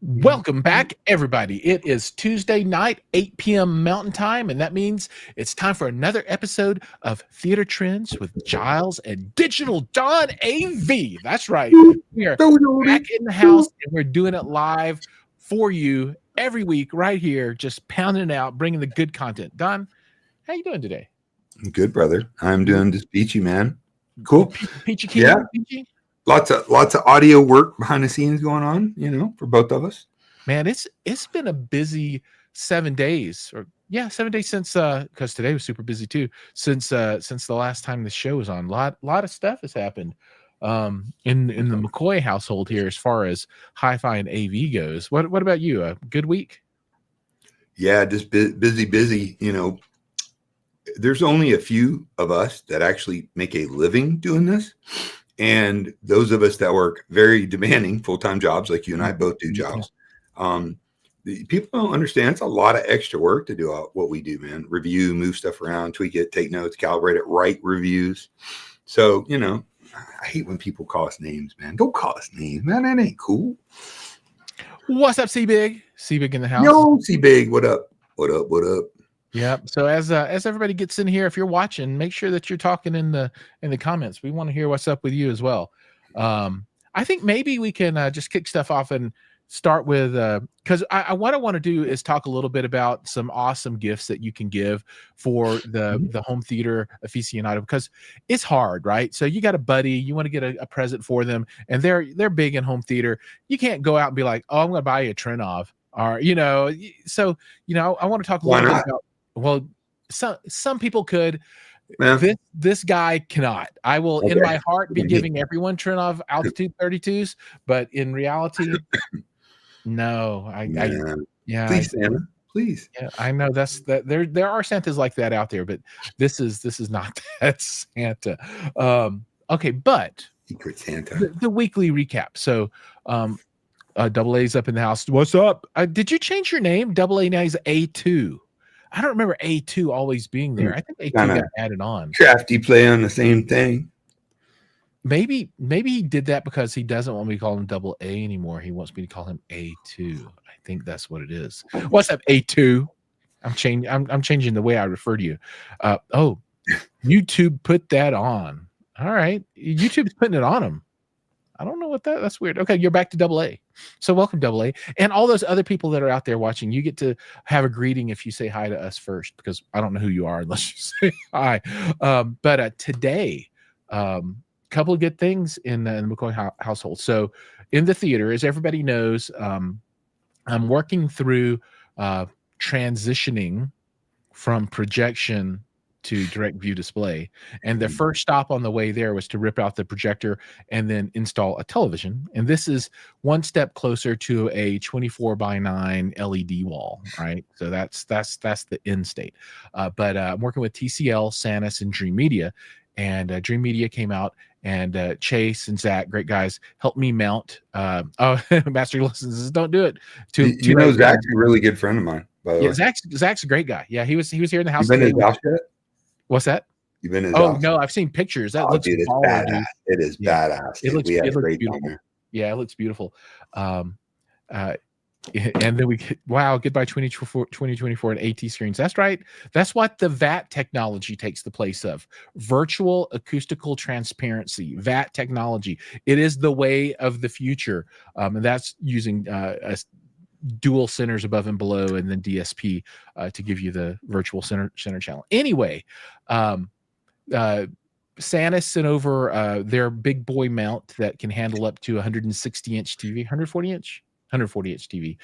Welcome back, everybody. It is Tuesday night, 8 p.m. Mountain Time, and that means it's time for another episode of Theater Trends with Jiles and Digital Don AV. That's right. We are back in the house, and we're doing it live for you every week right here, just pounding it out, bringing the good content. Don, how you doing today? Good, brother. I'm doing just peachy, man. Cool. Peachy King? Yeah. Peachy? Lots of audio work behind the scenes going on, for both of us. Man, it's been a busy 7 days, 7 days since because today was super busy too. Since the last time the show was on, lot of stuff has happened in the McCoy household here as far as hi-fi and AV goes. What about you? A good week? Yeah, just busy. There's only a few of us that actually make a living doing this. And those of us that work very demanding full-time jobs, like you and I both do jobs, people don't understand it's a lot of extra work to do what we do, man. Review, move stuff around, tweak it, take notes, calibrate it, write reviews. So, I hate when people call us names, man. Don't call us names, man. That ain't cool. What's up, C-Big? C-Big in the house. Yo, C-Big, what up? What up? Yeah. So as everybody gets in here, if you're watching, make sure that you're talking in the comments. We want to hear what's up with you as well. I think maybe we can just kick stuff off and start with because what I want to do is talk a little bit about some awesome gifts that you can give for the home theater aficionado, because it's hard, right? So you got a buddy, you want to get a present for them, and they're big in home theater. You can't go out and be like, oh, I'm going to buy you a Trinov, or So I want to talk a little bit about. Well, some people could. Yeah. This guy cannot. I will, in my heart, be giving everyone Trinov Altitude 32s, but in reality, no. Please, Santa, please. Yeah, I know that there are Santas like that out there, but this is not that Santa. Okay, but Secret Santa. The weekly recap. So, Double A's up in the house. What's up? Did you change your name? Double A now is A2. I don't remember A2 always being there. I think A2 got added on. Crafty play on the same thing. Maybe he did that because he doesn't want me to call him Double A anymore. He wants me to call him A2. I think that's what it is. What's up, A2? I'm changing the way I refer to you. YouTube put that on. All right. YouTube's putting it on him. I don't know what that's weird. Okay, you're back to Double A. So welcome, Double A. And all those other people that are out there watching, you get to have a greeting if you say hi to us first, because I don't know who you are unless you say hi. But today, couple of good things in the McCoy household. So in the theater, as everybody knows, I'm working through transitioning from projection to direct view display, and the first stop on the way there was to rip out the projector and then install a television, and this is one step closer to a 24:9 LED wall, right? So that's the end state. But I'm working with TCL, Sanus, and Dream Media, and Dream Media came out, and Chase and Zach, great guys, helped me mount. Master Lessons says, don't do it. Zach's a really good friend of mine, by the way. Zach's a great guy. Yeah, he was here in the house. You been to his house yet? What's that? You've been to his house? house? No, I've seen pictures. That looks badass. Dude. It is badass. It looks beautiful. Yeah, it looks beautiful. And then goodbye 2024 and AT screens. That's right. That's what the VAT technology takes the place of. Virtual acoustical transparency, VAT technology. It is the way of the future. And that's using dual centers above and below, and then DSP to give you the virtual center channel. Anyway, Sanus sent over their big boy mount that can handle up to 160-inch TV, 140-inch TV,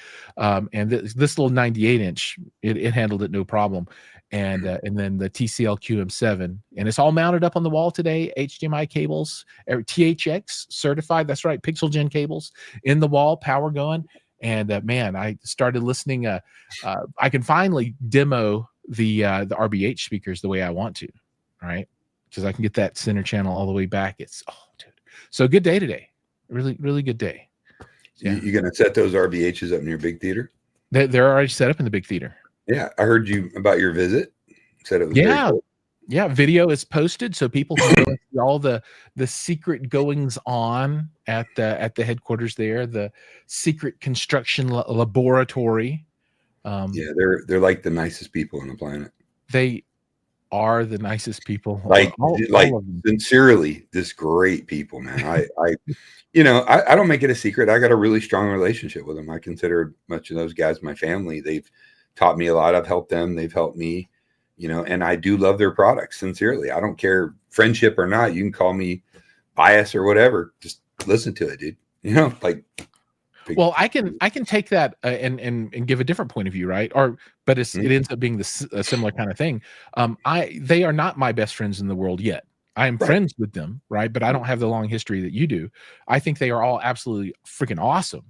and this little 98-inch, it handled it no problem. And then the TCL QM7, and it's all mounted up on the wall today. HDMI cables, THX certified. That's right, Pixel Gen cables in the wall, power going. And man, I started listening. I can finally demo the RBH speakers the way I want to, right? Because I can get that center channel all the way back. Dude. So good day today. Really, really good day. Yeah. You gonna set those RBHs up in your big theater? They're already set up in the big theater. Yeah, I heard you about your visit. Said it was cool. Yeah, video is posted so people can go and see all the secret goings on at the headquarters there, the secret construction laboratory. Yeah, they're like the nicest people on the planet. They are the nicest people, Like all of them. sincerely, just great people, man. I don't make it a secret. I got a really strong relationship with them. I consider much of those guys my family. They've taught me a lot. I've helped them. They've helped me, and I do love their products sincerely. I don't care friendship or not. You can call me bias or whatever. Just listen to it, dude. Well, I can take that and give a different point of view, right? But it ends up being a similar kind of thing. They are not my best friends in the world yet. I am friends with them, right? But I don't have the long history that you do. I think they are all absolutely freaking awesome.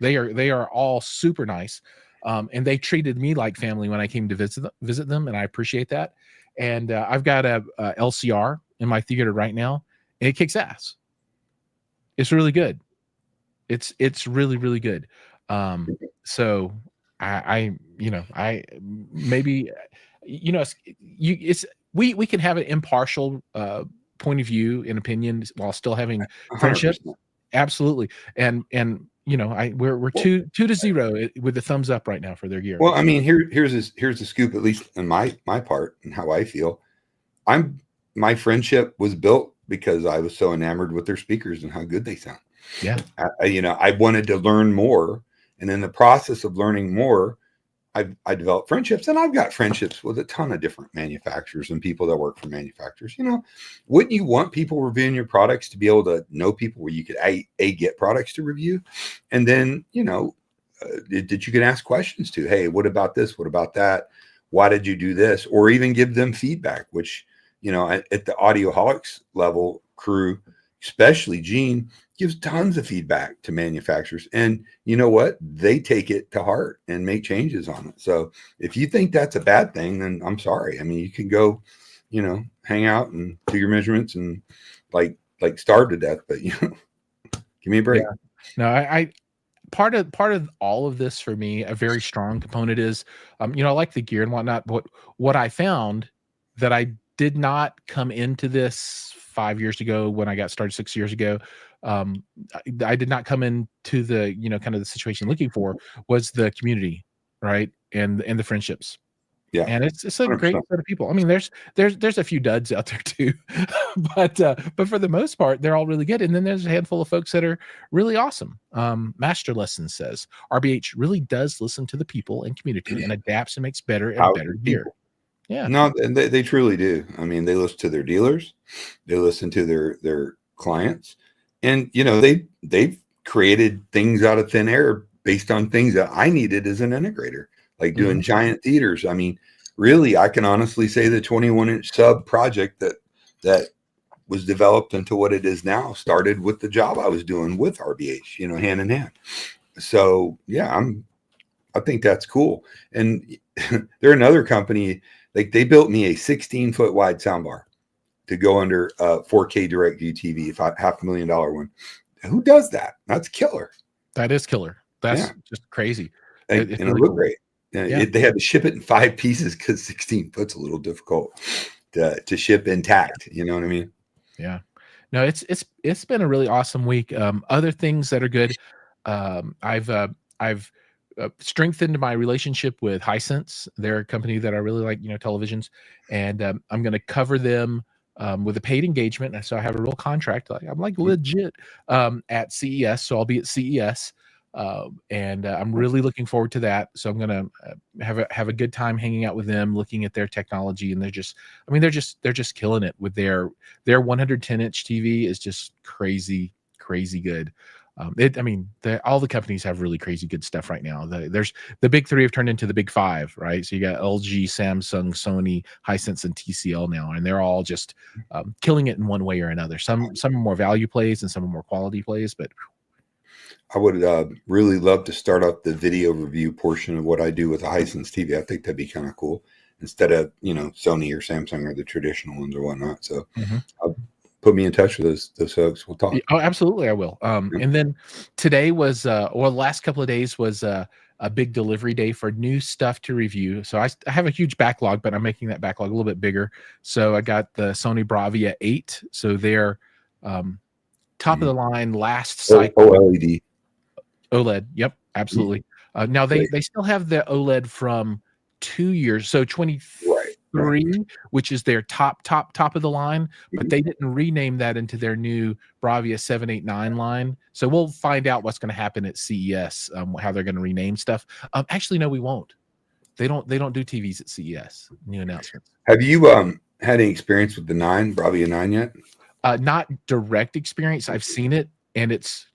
They are all super nice, and they treated me like family when I came to visit them, and I appreciate that. And I've got a LCR in my theater right now, and it kicks ass. It's really good. It's really, really good. So I maybe, we can have an impartial point of view and opinion while still having friendship. 100%. Absolutely. And we're 2-0 with the thumbs up right now for their gear. Well, I mean, here's the scoop, at least in my part and how I feel. My friendship was built because I was so enamored with their speakers and how good they sound. Yeah. I wanted to learn more. And in the process of learning more, I developed friendships, and I've got friendships with a ton of different manufacturers and people that work for manufacturers. Wouldn't you want people reviewing your products to be able to know people where you could get products to review? And then, that you can ask questions to, hey, what about this? What about that? Why did you do this? Or even give them feedback, which, at the Audioholics level crew, especially Gene, gives tons of feedback to manufacturers. And you know what? They take it to heart and make changes on it. So if you think that's a bad thing, then I'm sorry. I mean, you can go, hang out and do your measurements and like starve to death, but give me a break. Yeah. No, I part of all of this for me, a very strong component is, I like the gear and whatnot, but what I found that I did not come into this 5 years ago when I got started 6 years ago. I did not come into the, kind of the situation looking for was the community, right? And the friendships. Yeah. And it's a 100%. great set of people. I mean, there's a few duds out there too, but for the most part, they're all really good. And then there's a handful of folks that are really awesome. Master Lesson says RBH really does listen to the people and community and adapts and makes better and better gear. Yeah. No, they truly do. I mean, they listen to their dealers, they listen to their clients, and they've created things out of thin air based on things that I needed as an integrator, like doing giant theaters. I mean, really, I can honestly say the 21-inch sub project that was developed into what it is now started with the job I was doing with RBH, hand in hand. So yeah, I think that's cool. And they're another company. Like, they built me a 16-foot wide soundbar to go under 4K DirectView TV, $500,000 one. Who does that? That's killer. That is killer. That's just crazy. And it looked great. They had to ship it in 5 pieces because 16 foot's a little difficult to ship intact. You know what I mean? Yeah. No, it's been a really awesome week. Other things that are good. I've strengthened my relationship with Hisense. They're a company that I really like, televisions, and I'm going to cover them with a paid engagement. And so I have a real contract. I'm legit at CES. So I'll be at CES. And I'm really looking forward to that. So I'm going to have a good time hanging out with them, looking at their technology. And they're just killing it with their 110-inch TV is just crazy good. All the companies have really crazy good stuff right now. There's the big three have turned into the big five, right? So you got LG, Samsung, Sony, Hisense, and TCL now, and they're all just killing it in one way or another. Some are more value plays and some are more quality plays. But I would really love to start off the video review portion of what I do with a Hisense TV. I think that'd be kind of cool instead of Sony or Samsung or the traditional ones or whatnot. So put me in touch with those folks. We'll talk. Oh, absolutely, I will. And then today was, or the last couple of days was a big delivery day for new stuff to review. So I have a huge backlog, but I'm making that backlog a little bit bigger. So I got the Sony Bravia 8. So they're top of the line, last cycle. OLED. OLED. Yep, absolutely. Now they still have the OLED from 2 years, so 23, which is their top of the line, but they didn't rename that into their new Bravia 789 line. So we'll find out what's going to happen at CES, how they're going to rename stuff. Actually, no, we won't. They don't do TVs at CES. New announcements. Have you had any experience with the Bravia 9 yet? Not direct experience. I've seen it, and it's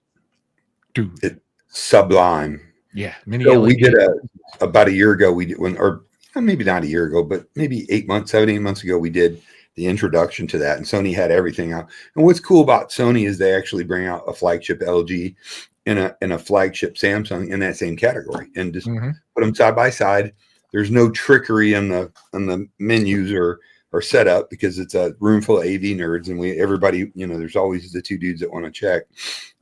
sublime. Yeah, many. So we did about a year ago. Or maybe not a year ago, but maybe 7, 8 months ago, we did the introduction to that, and Sony had everything out. And what's cool about Sony is they actually bring out a flagship LG and a flagship Samsung in that same category, and just put them side by side. There's no trickery in the menus or setup, because it's a room full of AV nerds, and everybody, there's always the two dudes that want to check.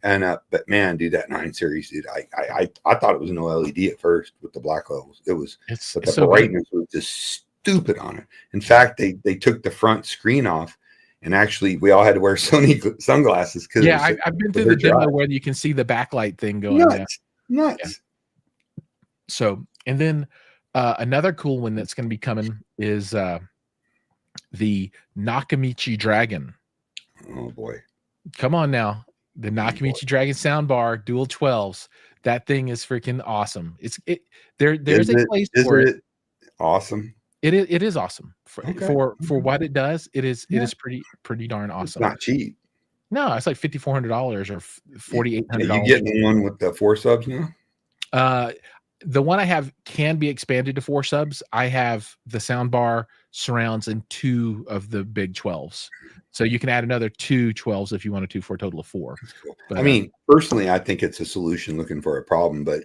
And but man, dude, that 9 series, dude, I thought it was an OLED at first with the black levels. But the brightness was just stupid on it. In fact, they took the front screen off, and actually we all had to wear Sony sunglasses. Yeah, I've been through the demo where you can see the backlight thing going. Nuts. Yeah. So, and then another cool one that's going to be coming is the Nakamichi Dragon. Oh boy, come on now. The Nakamichi Dragon soundbar, dual 12s. That thing is freaking awesome. There's a place for it. Awesome. It is awesome for what it does. It is pretty darn awesome. It's not cheap. No, it's like $5,400 or $4,800. You getting one with the 4 subs now? The one I have can be expanded to 4 subs. I have the soundbar, surrounds, and 2 of the big 12s. So you can add another 2 12s if you wanted to, for a total of 4. Cool. But, I mean, personally, I think it's a solution looking for a problem, but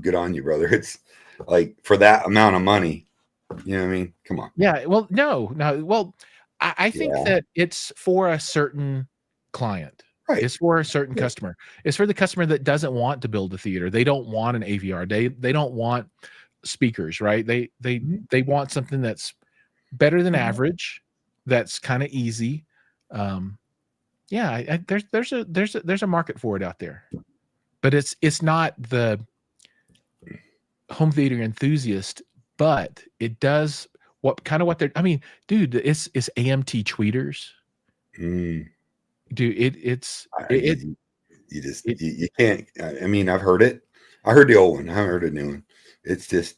good on you, brother. It's like, for that amount of money, you know what I mean? Come on. Yeah. Well, no. Well, I think that it's for a certain client. Right. It's for a certain customer. It's for the customer that doesn't want to build a theater. They don't want an AVR. They don't want speakers, right? They want something that's better than average, that's kind of easy. There's a market for it out there, but it's not the home theater enthusiast, but it does what they're. I mean, dude, it's AMT tweeters. Dude, you can't. I mean, I've heard it. I heard the old one. I haven't heard the new one. It's just,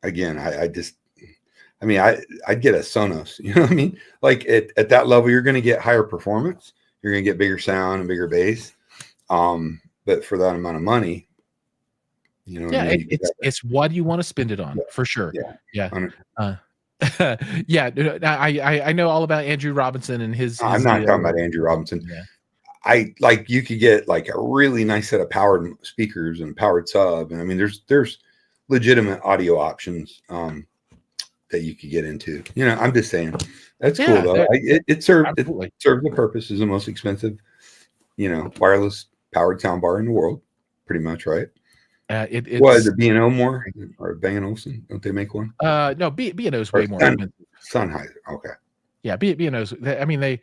again, I'd get a Sonos. You know what I mean? Like at that level, you're going to get higher performance. You're going to get bigger sound and bigger bass. But for that amount of money, it's what you want to spend it on, for sure. Yeah. I know all about Andrew Robinson and his. I'm not talking about Andrew Robinson. Yeah. You could get like a really nice set of powered speakers and powered sub, and I mean, there's legitimate audio options that you could get into. I'm just saying that's cool though. It serves the purpose as the most expensive, wireless powered soundbar in the world, pretty much, right? Was it B&O more or Bang & Olufsen? Don't they make one? No, B&O is way more expensive. Sennheiser, okay. Yeah, B&O's. I mean,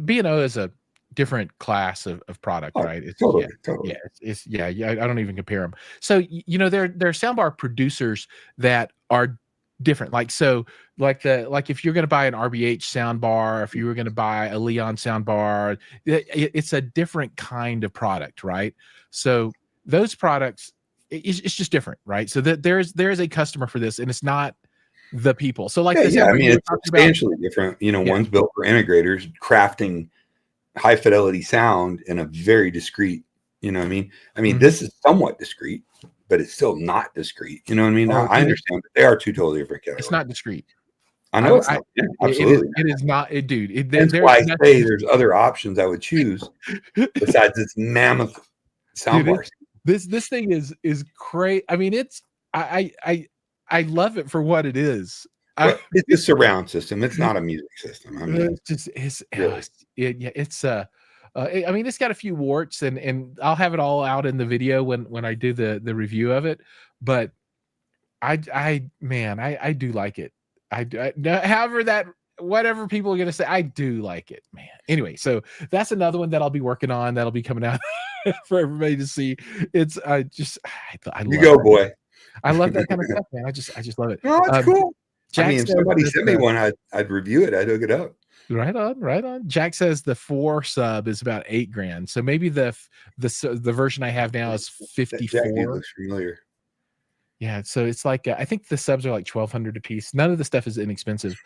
B&O is a different class of product, right? It's totally. I don't even compare them. So there are soundbar producers that are different. Like if you're going to buy an RBH soundbar, if you were going to buy a Leon soundbar, it's a different kind of product, right? So those products, it's just different, right? So that there is a customer for this, and it's not the people. So I mean, it's substantially different. One's built for integrators crafting high fidelity sound in a very discreet. You know what I mean? I mean, this is somewhat discreet, but it's still not discreet. You know what I mean? I understand, but they are two totally different categories. It's not discreet. I know it's not. Yeah, absolutely. It is not, dude. That's why I say there's other options I would choose besides this mammoth soundbar. This thing is crazy. I mean, I love it for what it is. It's a surround system. It's not a music system. I mean, I mean, it's got a few warts, and I'll have it all out in the video when I do the review of it. But I do like it. However that, whatever people are gonna say, I do like it, man. Anyway, so that's another one that I'll be working on. That'll be coming out for everybody to see. It's I You love go, that. boy. I love that kind of stuff, man. I just love it. No, it's cool. I Jack mean, if says somebody that, sent me one, I'd review it. I'd hook it up. right on. Jack says the 4 sub is about $8,000. So maybe the version I have now is That Jack dude 54. looks familiar. Yeah, so it's like I think the subs are like $1,200 a piece. None of the stuff is inexpensive.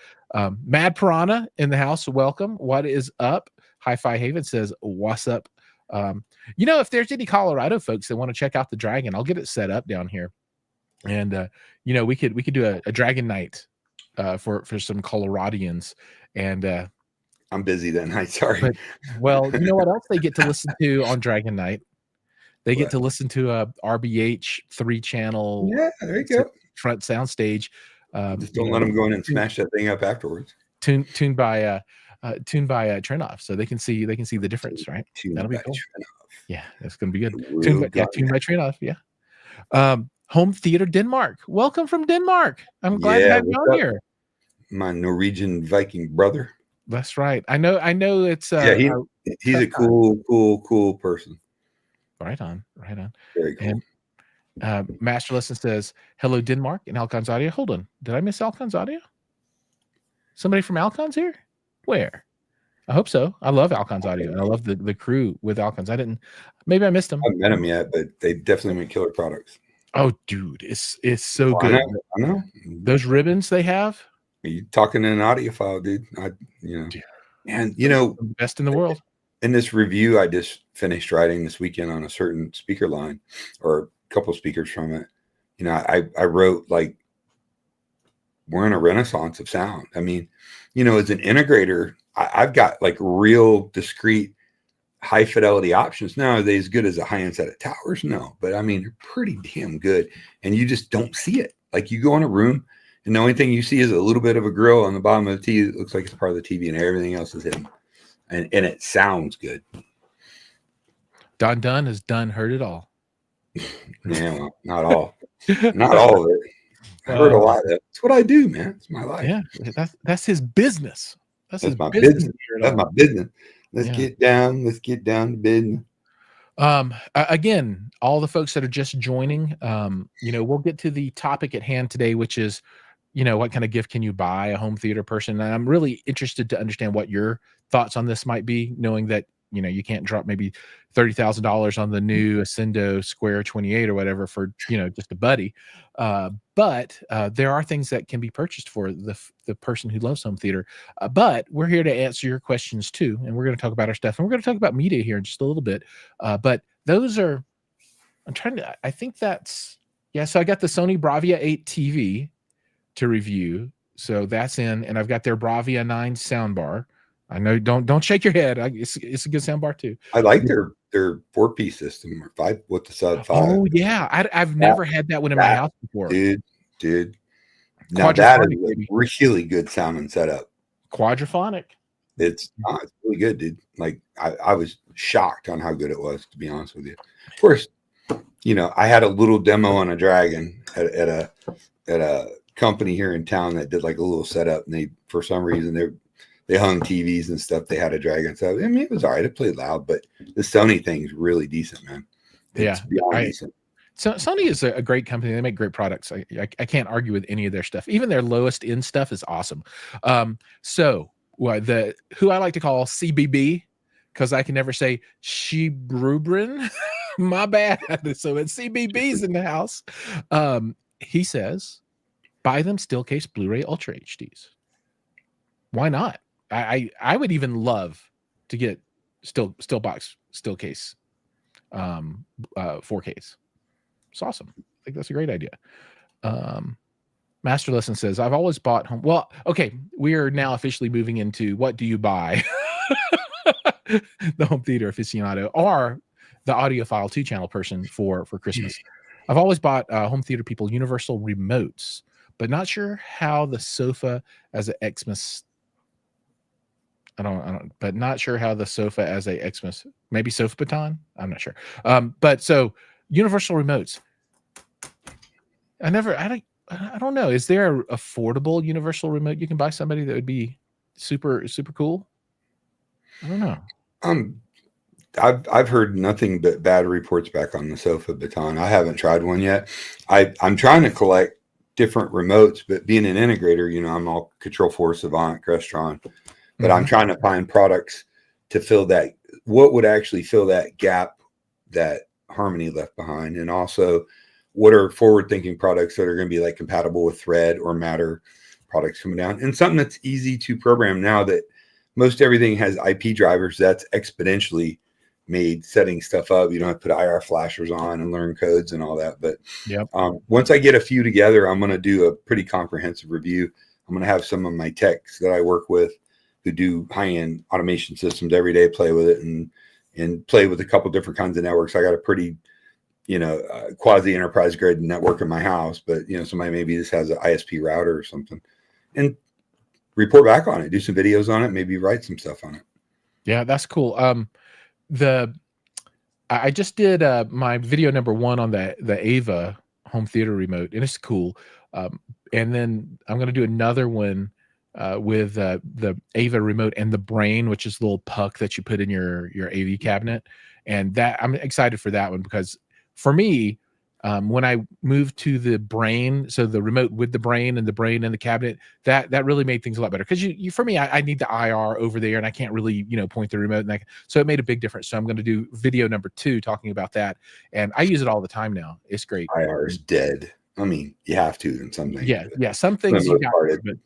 Mad Piranha in the house, welcome. What is up? Hi-Fi Haven says, "What's up?" If there's any Colorado folks that want to check out the Dragon, I'll get it set up down here, and we could do a Dragon night for some Coloradians, and I'm busy that night. Sorry. well, you know what else they get to listen to on Dragon night? They get What? to listen to a RBH 3-channel Yeah, there you go. front soundstage. Just don't let them go in and smash that thing up afterwards. Tuned by Trenoff, so they can see the difference, right? That'll be cool. Yeah, that's gonna be good. Tuned by Trenoff, yeah. Home Theater Denmark. Welcome from Denmark. I'm glad to have you on here. My Norwegian Viking brother. That's right. I know it's he's a cool person. Right on. Very cool. And Master Lesson says, "Hello, Denmark," and Alcon's audio. Hold on. Did I miss Alcon's audio? Somebody from Alcon's here? Where? I hope so. I love Alcon's audio, and I love the crew with Alcon's. Maybe I missed them. I haven't met them yet, but they definitely make killer products. Oh, dude, it's so good. I know. Those ribbons they have. Are you talking in an audiophile, dude? And the best in the world. In this review I just finished writing this weekend on a certain speaker line, or a couple speakers from it, I wrote like, we're in a renaissance of sound. I mean, as an integrator, I've got like real discrete high fidelity options. Now, are they as good as a high-end set of towers? No, but I mean, they're pretty damn good, and you just don't see it. Like, you go in a room and the only thing you see is a little bit of a grill on the bottom of the TV. It looks like it's part of the TV, and everything else is hidden. And it sounds good. Don Dunn has heard it all. Yeah, well, not all. Not all of it. I heard a lot of it. It's what I do, man. It's my life. Yeah, that's his business. That's my business. That's my business. Let's get down to business. Again, all the folks that are just joining, we'll get to the topic at hand today, which is, what kind of gift can you buy a home theater person? And I'm really interested to understand what your thoughts on this might be, knowing that, you can't drop maybe $30,000 on the new Ascendo Square 28 or whatever for, just a buddy. But there are things that can be purchased for the person who loves home theater. But we're here to answer your questions too. And we're going to talk about our stuff, and we're going to talk about media here in just a little bit. But those are, I think that's, so I got the Sony Bravia 8 TV to review. So that's in, and I've got their Bravia 9 soundbar. I know, don't shake your head. It's a good soundbar too. I like their 4-piece system, or 5 with the sub 5. Oh yeah, I've never had that one in my house before, dude. Now that is a really good sound and setup. Quadraphonic. It's really good, dude. Like, I was shocked on how good it was, to be honest with you. Of course, I had a little demo on a Dragon at a company here in town that did like a little setup, and for some reason they hung TVs and stuff. They had a Dragon. So I mean, it was all right. It played loud, but the Sony thing is really decent, man. It's beyond decent. So Sony is a great company. They make great products. I can't argue with any of their stuff. Even their lowest end stuff is awesome. Who I like to call CBB, because I can never say Shebrubrin. My bad. So it's CBB's in the house. He says, buy them still case Blu-ray Ultra HDs. Why not? I would even love to get still case 4Ks. It's awesome. I think that's a great idea. Master Lesson says, I've always bought home. Well, okay, we are now officially moving into what do you buy? The home theater aficionado or the audiophile 2-channel person for Christmas. I've always bought home theater people universal remotes, but not sure how the sofa as an Xmas. But not sure how the sofa as a Xmas, maybe sofa baton. I'm not sure. But so universal remotes. I I don't know. Is there a affordable universal remote you can buy somebody that would be super cool? I don't know. Um, I've heard nothing but bad reports back on the Sofa Baton. I haven't tried one yet. I'm trying to collect different remotes, but being an integrator, I'm all Control4, Savant, Crestron, but I'm trying to find products to fill that. What would actually fill that gap that Harmony left behind, and also what are forward-thinking products that are going to be like compatible with Thread or Matter products coming down, and something that's easy to program now that most everything has IP drivers. That's exponentially made setting stuff up. You don't have to put IR flashers on and learn codes and all that. But once I get a few together, I'm going to do a pretty comprehensive review. I'm going to have some of my techs that I work with who do high-end automation systems every day play with it and play with a couple different kinds of networks. I got a pretty quasi enterprise grade network in my house, but somebody maybe just has an ISP router or something, and report back on it, do some videos on it, maybe write some stuff on it. Yeah, that's cool. I just did my video number 1 on the Ava home theater remote, and it's cool. And then I'm going to do another one with the Ava remote and the Brain, which is the little puck that you put in your AV cabinet. And that I'm excited for that one, because for me, when I moved to the Brain, so the remote with the Brain and the cabinet, that really made things a lot better. Because you for me, I need the IR over there, and I can't really point the remote, and so it made a big difference. So I'm going to do video number 2 talking about that, and I use it all the time now. It's great. IR is dead. I mean, you have to in some things. Yeah. Some things you got, but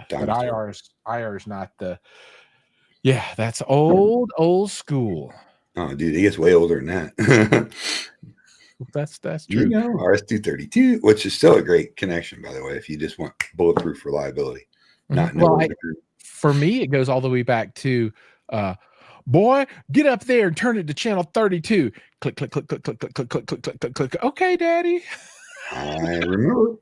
but IR is not the. Yeah, that's old school. Oh, dude, it gets way older than that. That's true. RS-232, which is still a great connection, by the way, if you just want bulletproof reliability. For me, it goes all the way back to, boy, get up there and turn it to channel 32. Click, click, click, click, click, click, click, click, click, click, click. Okay, Daddy. I remember.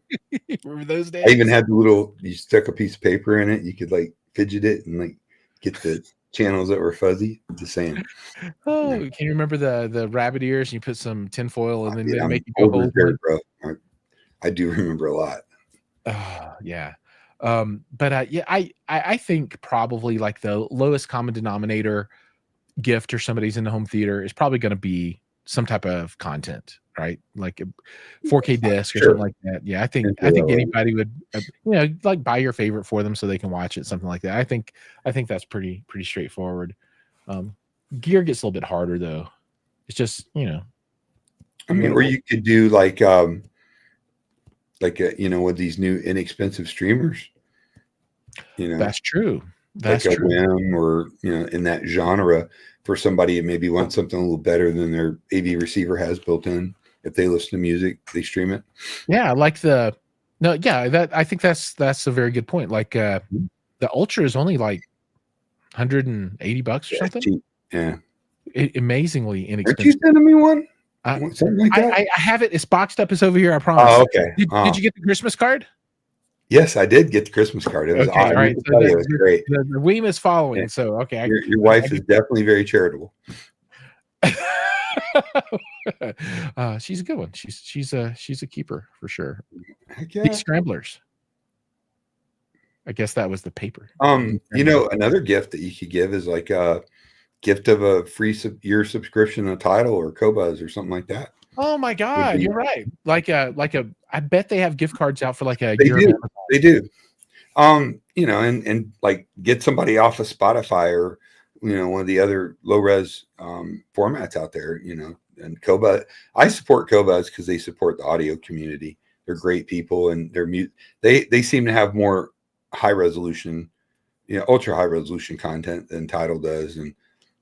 Remember those days? I even had the little, you stuck a piece of paper in it. You could like fidget it and like get the channels that were fuzzy. Just saying. Oh, can you remember the rabbit ears? And you put some tinfoil and then they make you go hold one? Bro. I do remember a lot. Yeah. But I think probably like the lowest common denominator gift or somebody's in the home theater is probably going to be some type of content, right? Like a 4K disc or something like that. Yeah, I think anybody would, like buy your favorite for them so they can watch it, something like that. I think that's pretty straightforward. Gear gets a little bit harder though. It's just I mean, or you could do like with these new inexpensive streamers. That's true. That's like true. Whim or in that genre for somebody who maybe wants something a little better than their AV receiver has built in. If they listen to music, they stream it. Yeah, like I think that's a very good point. Like the Ultra is only like $180 or something. Cheap. Yeah, amazingly inexpensive. Aren't you sending me one? Something like that. I have it. It's boxed up. It's over here. I promise. Oh, okay. Did you get the Christmas card? Yes, I did get the Christmas card. It was okay, all right. So it was great. The Weem is following. So okay, your wife is definitely very charitable. She's a good one. She's a keeper for sure. Yeah. Big scramblers. I guess that was the paper. Another gift that you could give is like a gift of a free year subscription to Tidal or Qobuz or something like that. Oh my God, you're right. Like a I bet they have gift cards out for like a year. They do. And like get somebody off of Spotify or one of the other low res formats out there, and Qobuz. I support Qobuz because they support the audio community. They're great people, and they seem to have more high resolution, ultra high resolution content than Tidal does. And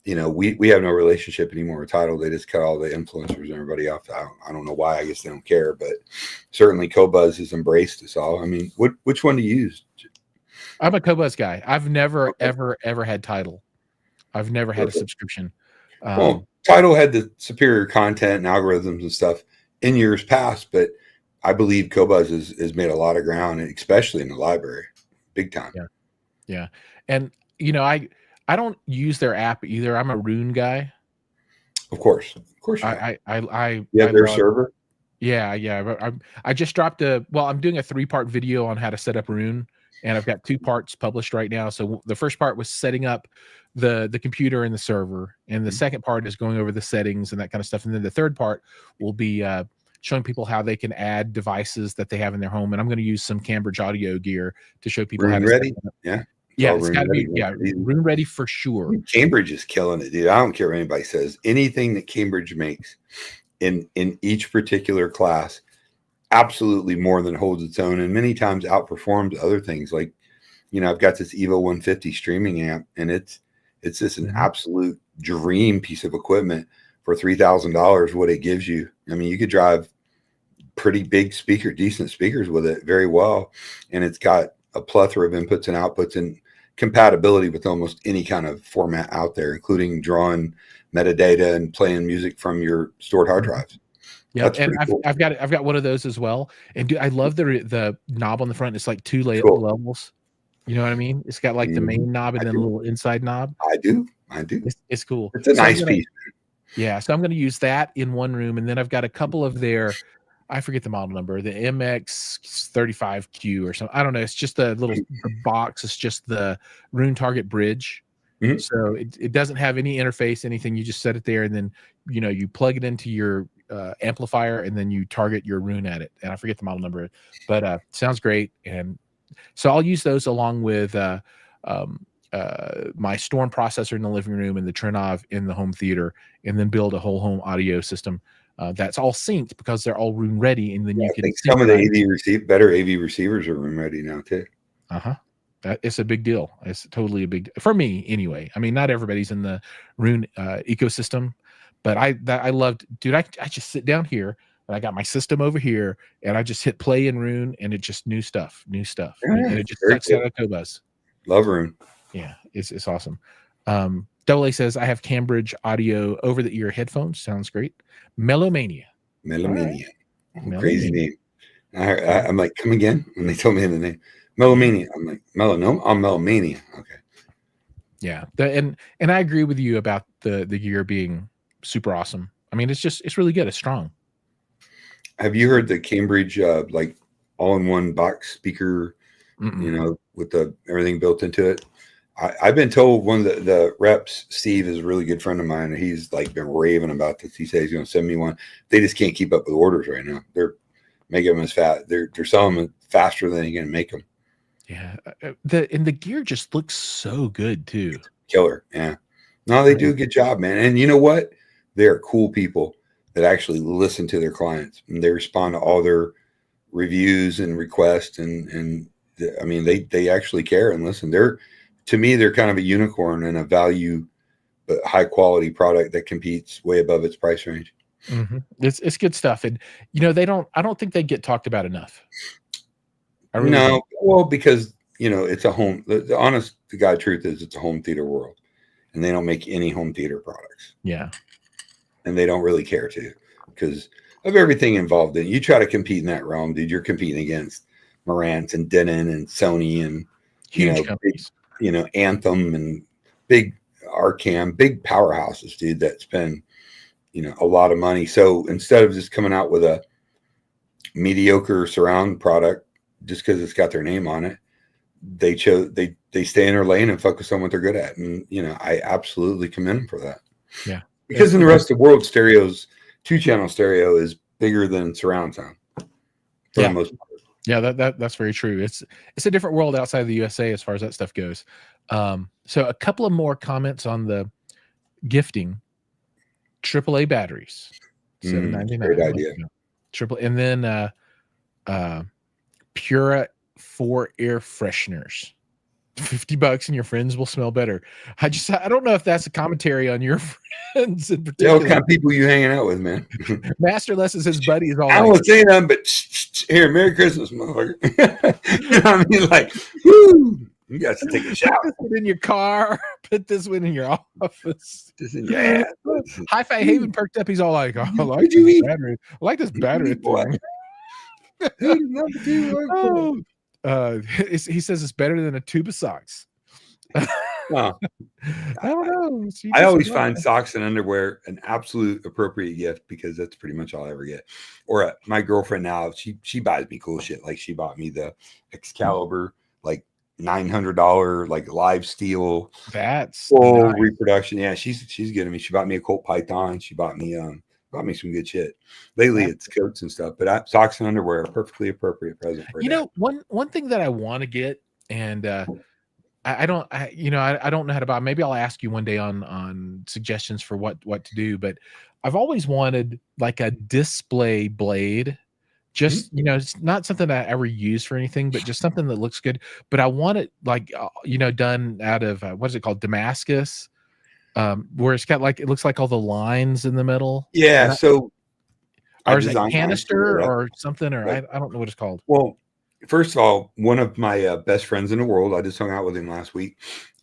we have no relationship anymore with Tidal. They just cut all the influencers and everybody off. I don't know why. I guess they don't care, but certainly Qobuz has embraced us all. I mean, which one do you use? I'm a Qobuz guy. I've never ever had Tidal. I've never had a subscription. Well, Tidal had the superior content and algorithms and stuff in years past, but I believe Qobuz has made a lot of ground, especially in the library, big time. Yeah. And I don't use their app either. I'm a Rune guy. Of course. I their server. Yeah. I just dropped I'm doing a 3-part video on how to set up Rune, and I've got 2 parts published right now. So the first part was setting up the computer and the server, and the second part is going over the settings and that kind of stuff. And then the third part will be showing people how they can add devices that they have in their home. And I'm going to use some Cambridge audio gear to show people how Rune to ready? set it up. Yeah. Yeah, it's got to be Rune ready for sure. Cambridge is killing it, dude. I don't care what anybody says. Anything that Cambridge makes in each particular class absolutely more than holds its own, and many times outperforms other things. Like, I've got this Evo 150 streaming amp, and it's just an absolute dream piece of equipment for $3,000. What it gives you, I mean, you could drive pretty big decent speakers with it very well, and it's got a plethora of inputs and outputs and compatibility with almost any kind of format out there, including drawing metadata and playing music from your stored hard drives. Yeah, and I've got one of those as well. And dude, I love the knob on the front. It's like 2 levels. You know what I mean? It's got like the main knob and then a little inside knob. I do. It's cool. It's a nice piece. Yeah, so I'm going to use that in one room, and then I've got a couple of I forget the model number, the MX35Q or something. I don't know. It's just a little box. It's just the Rune Target bridge. So it doesn't have any interface, anything. You just set it there, and then you plug it into your amplifier, and then you target your Rune at it. And I forget the model number, but sounds great. And so I'll use those along with my Storm processor in the living room and the Trinov in the home theater, and then build a whole home audio system that's all synced because they're all Rune ready. And then you can some of the better AV receivers are Rune ready now too. It's a big deal. It's totally a big for me anyway. I mean, not everybody's in the Rune ecosystem, but I loved, dude. I just sit down here and I got my system over here, and I just hit play in Rune, and it just new stuff, and it just sucks out of Cobuzz. Love Rune. Yeah, it's awesome. Double A says I have Cambridge audio over the ear headphones. Sounds great. Mellowmania. Right. Crazy name. I'm like, come again? When they told me the name, Mellowmania. I'm like, I'm Mellowmania. Okay. Yeah, and I agree with you about the gear being super awesome. I mean, it's really good. It's strong. Have you heard the Cambridge like all-in-one box speaker? With everything built into it. I've been told one of the reps, Steve, is a really good friend of mine, and he's like been raving about this. He says he's going to send me one. They just can't keep up with orders right now. They're making them as fast. They're selling them faster than they can make them. Yeah, the gear just looks so good too. Killer. Yeah. No, they do a good job, man. And you know what? They're cool people that actually listen to their clients, and they respond to all their reviews and requests, and I mean, they actually care and listen. To me, they're kind of a unicorn and a value, but high quality product that competes way above its price range. It's good stuff, and I don't think they get talked about enough. Well, because it's a home. The honest to God truth is, it's a home theater world, and they don't make any home theater products. Yeah, and they don't really care to, because of everything involved in it. You try to compete in that realm, dude. You're competing against Marantz and Denon and Sony and huge companies. Anthem and big Arcam, big powerhouses, dude, that spend a lot of money. So instead of just coming out with a mediocre surround product just because it's got their name on it, they stay in their lane and focus on what they're good at. And I absolutely commend them for that. Yeah, because in the rest of the world, 2-channel stereo is bigger than surround sound for the most part. Yeah, that's very true. It's a different world outside of the USA as far as that stuff goes. So a couple of more comments on the gifting. AAA batteries, $7.99. Great idea. And then Pura 4 air fresheners, $50, and your friends will smell better. I don't know if that's a commentary on your friends in particular. What kind of people you hanging out with, man? Masterless is his buddy. Is all. I won't say nothing, but here, Merry Christmas, motherfucker. I mean, like, whoo, you got to take a shower. Put this one in your car. Put this one in your office. This in your ass. Hi-Fi Haven perked up. He's all like, I like this battery thing. He says it's better than a tube of socks. Oh, I don't know. So I always find socks and underwear an absolute appropriate gift because that's pretty much all I ever get. Or my girlfriend now, she buys me cool shit. Like she bought me the Excalibur, like $900 like live steel That's full nice. reproduction. Yeah, she's getting me. She bought me a Colt Python. She bought me some good shit. Lately it's coats and stuff, but socks and underwear are a perfectly appropriate present for You know, one thing that I want to get, and I don't know how to buy. Maybe I'll ask you one day on suggestions for what to do. But I've always wanted like a display blade. Just it's not something I ever use for anything, but just something that looks good. But I want it like done out of what is it called, Damascus, where it's got like it looks like all the lines in the middle. Yeah, so or is it canister or something, or I don't know what it's called. Well, first of all, one of my best friends in the world, I just hung out with him last week,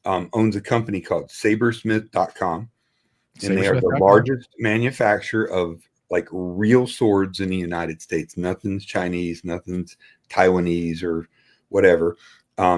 owns a company called sabersmith.com. And they are the largest manufacturer of like real swords in the United States. Nothing's Chinese, nothing's Taiwanese or whatever.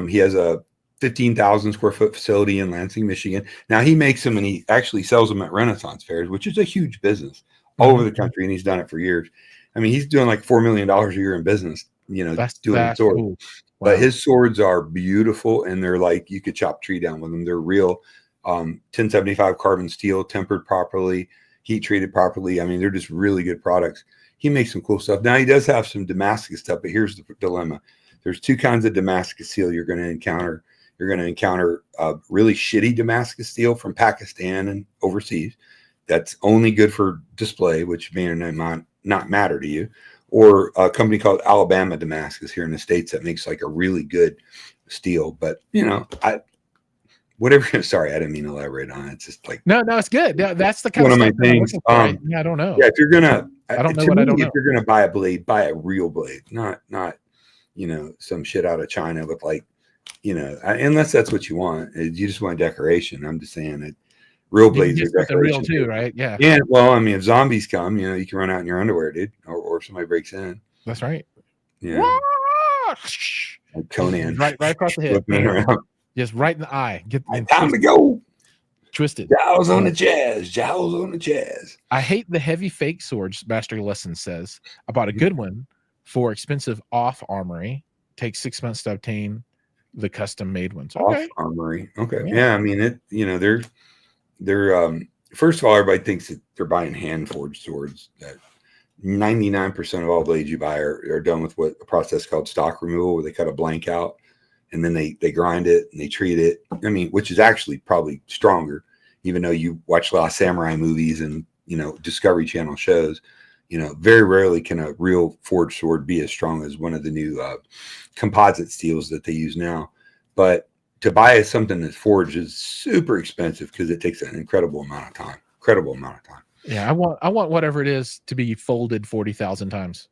He has a 15,000 square foot facility in Lansing, Michigan. Now he makes them and he actually sells them at Renaissance fairs, which is a huge business all over the country. And he's done it for years. I mean, he's doing like $4 million a year in business, doing swords. Cool. Wow. But his swords are beautiful and they're like, you could chop a tree down with them. They're real 1075 carbon steel, tempered properly, heat treated properly. I mean, they're just really good products. He makes some cool stuff. Now he does have some Damascus stuff, but here's the dilemma. There's two kinds of Damascus steel you're going to encounter. You're going to encounter really shitty Damascus steel from Pakistan and overseas. That's only good for display, which may or may not matter to you. Or a company called Alabama Damascus here in the States that makes like a really good steel. But, whatever. Sorry, I didn't mean to elaborate on it. It's just like no, it's good. Yeah, that's the kind one of my things. I don't know. Yeah, if you're gonna, I don't know what I don't know. If you're gonna buy a blade, buy a real blade, not some shit out of China with like, unless that's what you want. You just want decoration. I'm just saying that real blades are decoration real too, right? Yeah. Yeah. Well, I mean, if zombies come, you can run out in your underwear, dude, or if somebody breaks in. That's right. Yeah. Like Conan, right across the head. Just right in the eye. Time to go. Twisted. Jiles on the jazz. Jiles on the jazz. I hate the heavy fake swords, Master Lesson says. I bought a good one for expensive off armory. Takes 6 months to obtain the custom made ones. Okay. Off armory. Okay. Yeah. I mean, they're first of all, everybody thinks that they're buying hand forged swords. That 99% of all blades you buy are done with a process called stock removal, where they cut a blank out. And then they grind it and they treat it. I mean, which is actually probably stronger, even though you watch a lot of samurai movies and, Discovery Channel shows, very rarely can a real forged sword be as strong as one of the new composite steels that they use now. But to buy something that's forged is super expensive because it takes an incredible amount of time. Yeah. I want whatever it is to be folded 40,000 times.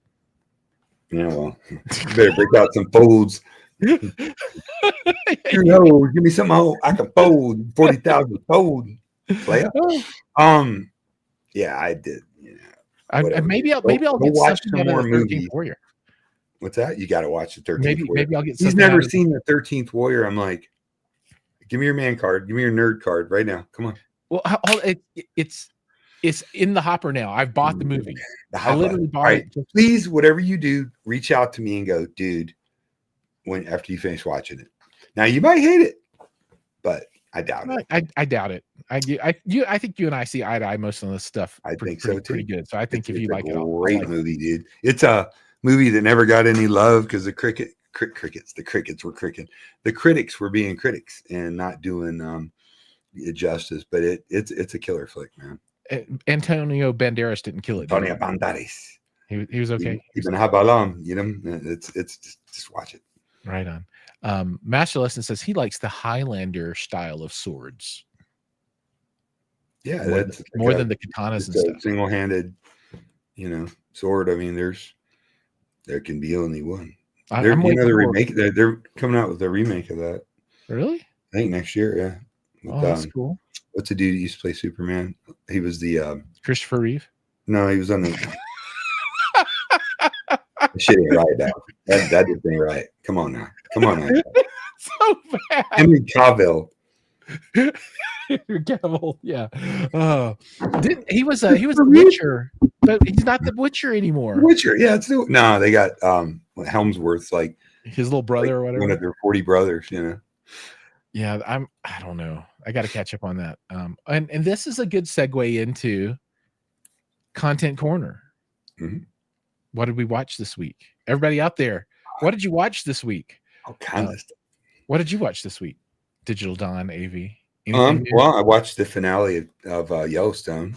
Yeah. Well, you better break out some folds. Give me some I can fold 40,000 fold player. Yeah, I did. Maybe I'll get watch some more 13th movies. Warrior. What's that? You got to watch the 13th Warrior. Maybe I'll get. He's never seen the 13th Warrior. I'm like, give me your man card. Give me your nerd card right now. Come on. Well, it's in the hopper now. I've bought the movie. I literally bought it. Please, whatever you do, reach out to me and go, dude. After you finish watching it, now you might hate it, but I doubt it. I doubt it. I think you and I see eye to eye most of this stuff. I think so too. Pretty good. So I think if you like it, great movie, dude. It's a movie that never got any love because the crickets were cricking. The critics were being critics and not doing it justice. But it's a killer flick, man. Antonio Banderas didn't kill it. Antonio Banderas. He was okay. Even Habalam, it's just watch it. Right on. Master Lesson says he likes the Highlander style of swords. Yeah, that's more than the katanas and stuff. Single-handed, sword. I mean, there can be only one. The remake. They're coming out with a remake of that. Really? I think next year. Yeah. That's cool. What's the dude that used to play Superman? He was the Christopher Reeve. No, he was on the. Shit ain't right now. That just ain't right. Come on now. So bad. Henry Cavill Gavel, yeah. He was the Witcher, but he's not the Witcher anymore. Witcher, yeah. No, they got Helmsworth's like his little brother or whatever. One of their 40 brothers, you know. Yeah, I don't know. I got to catch up on that. And this is a good segue into Content Corner. Mm-hmm. What did we watch this week? Everybody out there, what did you watch this week? All kinds of stuff. What did you watch this week? Digital Dawn, AV. Well, I watched the finale of Yellowstone.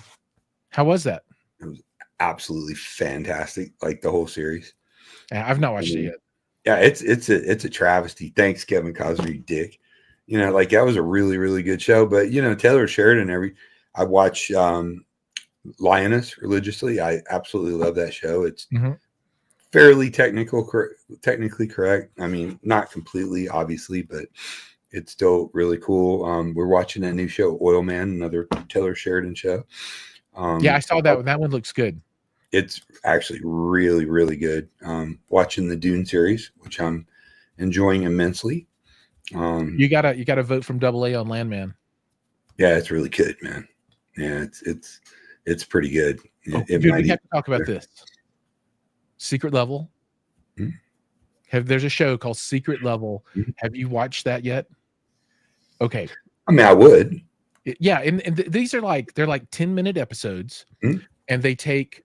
How was that? It was absolutely fantastic, like the whole series. I've not watched it yet. Yeah, it's a travesty. Thanks, Kevin Costner, dick. You know, like that was a really, really good show. But you know, Taylor Sheridan. I watch Lioness religiously. I absolutely love that show. It's fairly technically correct. I mean, not completely, obviously, but it's still really cool. We're watching that new show, Oil Man, another Taylor Sheridan show. Yeah, I saw that one. That one looks good. It's actually really, really good. Watching the Dune series, which I'm enjoying immensely. You gotta vote from AA on Landman. Yeah, it's really good, man. Yeah, it's pretty good. We have to talk about this. Secret Level. Mm-hmm. There's a show called Secret Level. Mm-hmm. Have you watched that yet? Okay. I mean, I would. Yeah, and these are they're 10-minute episodes, and they take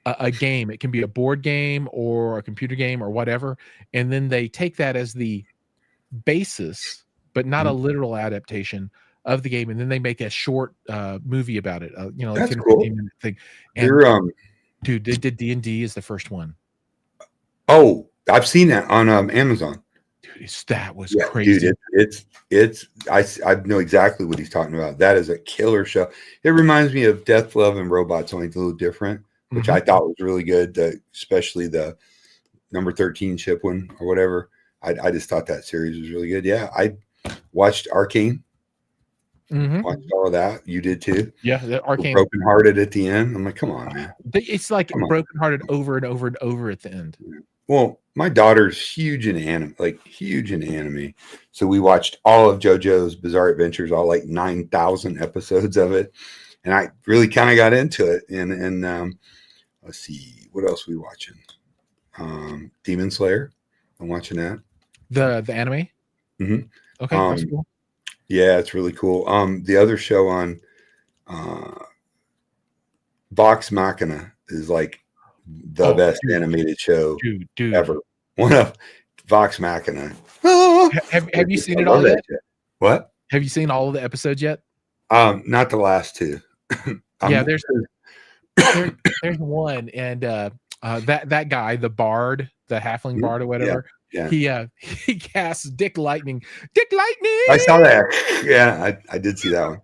a game. It can be a board game or a computer game or whatever, and then they take that as the basis, but not a literal adaptation of the game, and then they make a short movie about it. That's 10 cool. 15-minute thing. And dude, they did D&D is the first one. Oh, I've seen that on Amazon. Dude, that was crazy. Dude, I know exactly what he's talking about. That is a killer show. It reminds me of Death, Love, and Robots, only a little different, which I thought was really good, especially the number 13 ship one or whatever. I just thought that series was really good. Yeah, I watched Arcane. Watched all of that. You did too. Yeah, the Arcane. Brokenhearted at the end. I'm like, come on, man. It's like brokenhearted over and over and over at the end. Well, my daughter's huge in anime. So we watched all of JoJo's Bizarre Adventures, all 9,000 episodes of it. And I really kind of got into it. And let's see, what else are we watching? Demon Slayer. I'm watching that. The anime? Mm-hmm. Okay, that's cool. Yeah, it's really cool. The other show on Vox Machina is the best animated show ever. One of Vox Machina. Have you seen it all yet? What? Have you seen all of the episodes yet? Not the last two. Yeah, there's one, and that guy, the bard, the halfling bard or whatever. Yeah. He casts Dick Lightning. Dick Lightning. I saw that. Yeah, I did see that one.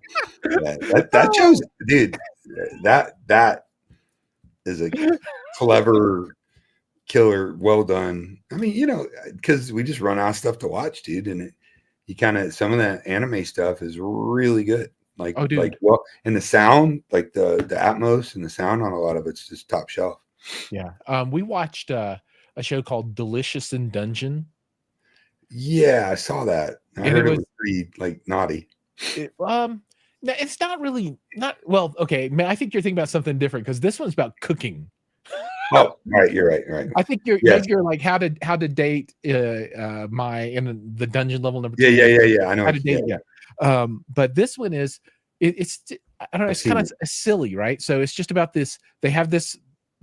That shows, dude. That is a clever killer. Well done. I mean, because we just run out of stuff to watch, dude, and some of that anime stuff is really good. And the sound, the Atmos and the sound on a lot of it's just top shelf. Yeah. We watched a show called Delicious in Dungeon. Yeah, I saw that. I heard it was pretty naughty. It's not really well. Okay, man, I think you're thinking about something different because this one's about cooking. Oh, right, you're right. I think you're how to date in the dungeon level number 2. Yeah. I know how to date. Yeah. But this one is it's I don't know. It's kind of silly, right? So it's just about this. They have this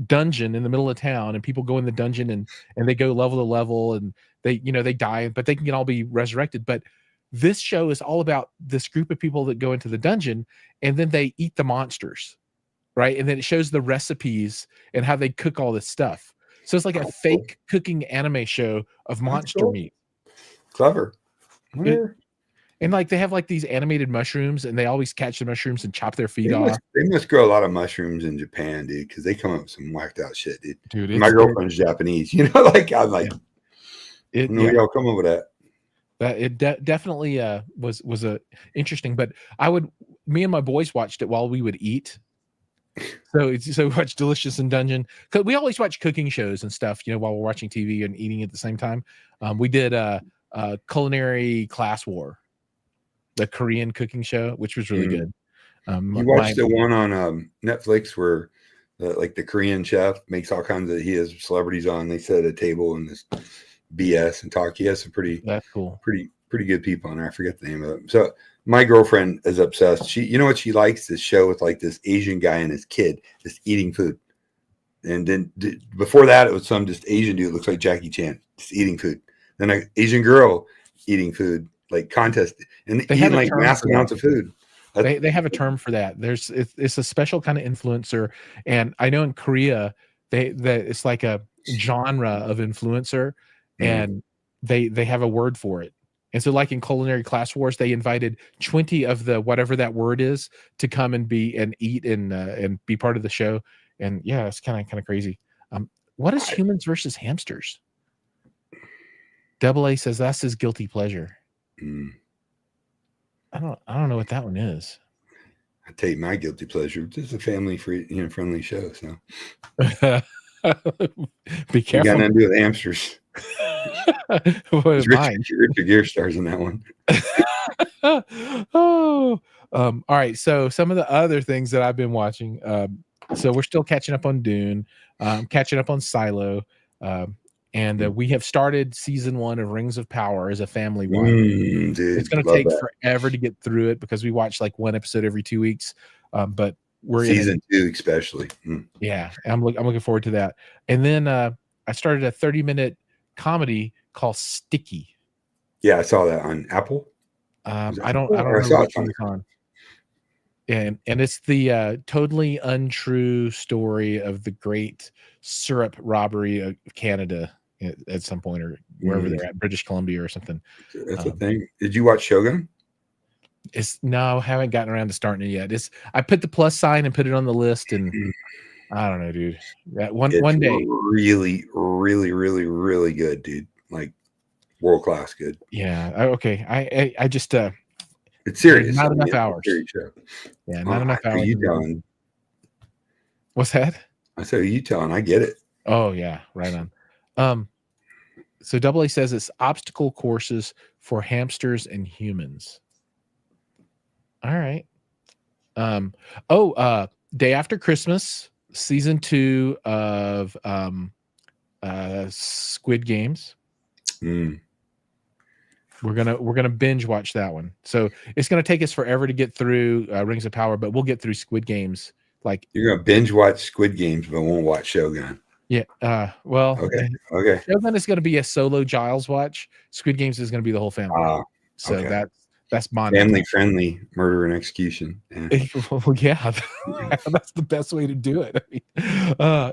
dungeon in the middle of town, and people go in the dungeon and they go level to level, and they die, but they can all be resurrected. But this show is all about this group of people that go into the dungeon and then they eat the monsters, right? And then it shows the recipes and how they cook all this stuff. So it's like a fake cooking anime show of monster meat. Clever. And they have these animated mushrooms, and they always catch the mushrooms and chop their feet off. They must grow a lot of mushrooms in Japan, dude, because they come up with some whacked out shit, dude. My girlfriend's Japanese, I'm y'all come up with that. It definitely was a interesting, but me and my boys watched it while we would eat. So we watched Delicious in Dungeon, because we always watch cooking shows and stuff, while we're watching TV and eating at the same time. We did Culinary Class War. the Korean cooking show, which was really good. You watched the one on Netflix where like the Korean chef makes all kinds of, he has celebrities on, they sit at a table and this BS and talk. He has some that's cool, pretty good people on there. I forget the name of it. So my girlfriend is obsessed. She, you know what she likes? This show with like this Asian guy and his kid just eating food. And then before that, it was some just Asian dude, looks like Jackie Chan, just eating food. Then an Asian girl eating food, like contest, and they eating like massive amounts of food. They have a term for that. It's a special kind of influencer, and I know in Korea it's like a genre of influencer, and they have a word for it. And so, like in Culinary Class Wars, they invited 20 of the whatever that word is to come and eat and be part of the show. And yeah, it's kind of crazy. What is humans versus hamsters? Double A says that's his guilty pleasure. I don't know what that one is. I tell you, my guilty pleasure. It's a family friendly show. So be careful. You got nothing to do with hamsters. Richard Gere stars in that one. All right. So some of the other things that I've been watching. So we're still catching up on Dune, catching up on Silo, and we have started season 1 of Rings of Power as a family one. Dude, it's going to take forever to get through it because we watch like one episode every 2 weeks. But we're season 2 especially. Yeah, I'm looking forward to that. And then I started a 30-minute comedy called Sticky. Yeah, I saw that on Apple. I don't remember what it's on. And it's the totally untrue story of the great syrup robbery of Canada at some point, or wherever they're at, British Columbia or something. That's the thing. Did you watch Shogun? No, haven't gotten around to starting it yet. I put the plus sign and put it on the list, and I don't know, dude. That one day, really, really, really, really good, dude. Like world class good. Yeah. Okay. I just it's serious. Not enough hours. Yeah, not enough hours. You telling? What's that? I said, you telling? I get it. Oh yeah, right on. So Double A says it's obstacle courses for hamsters and humans. All right. Day After Christmas, season 2 of Squid Games. We're gonna binge watch that one. So it's gonna take us forever to get through Rings of Power, but we'll get through Squid Games. Like you're gonna binge watch Squid Games, but won't watch Shogun. Yeah. Well. Okay. Shogun is gonna be a solo Jiles watch. Squid Games is gonna be the whole family. So okay. That's bonding. Family friendly murder and execution. Yeah. Well, yeah, that's the best way to do it. I mean,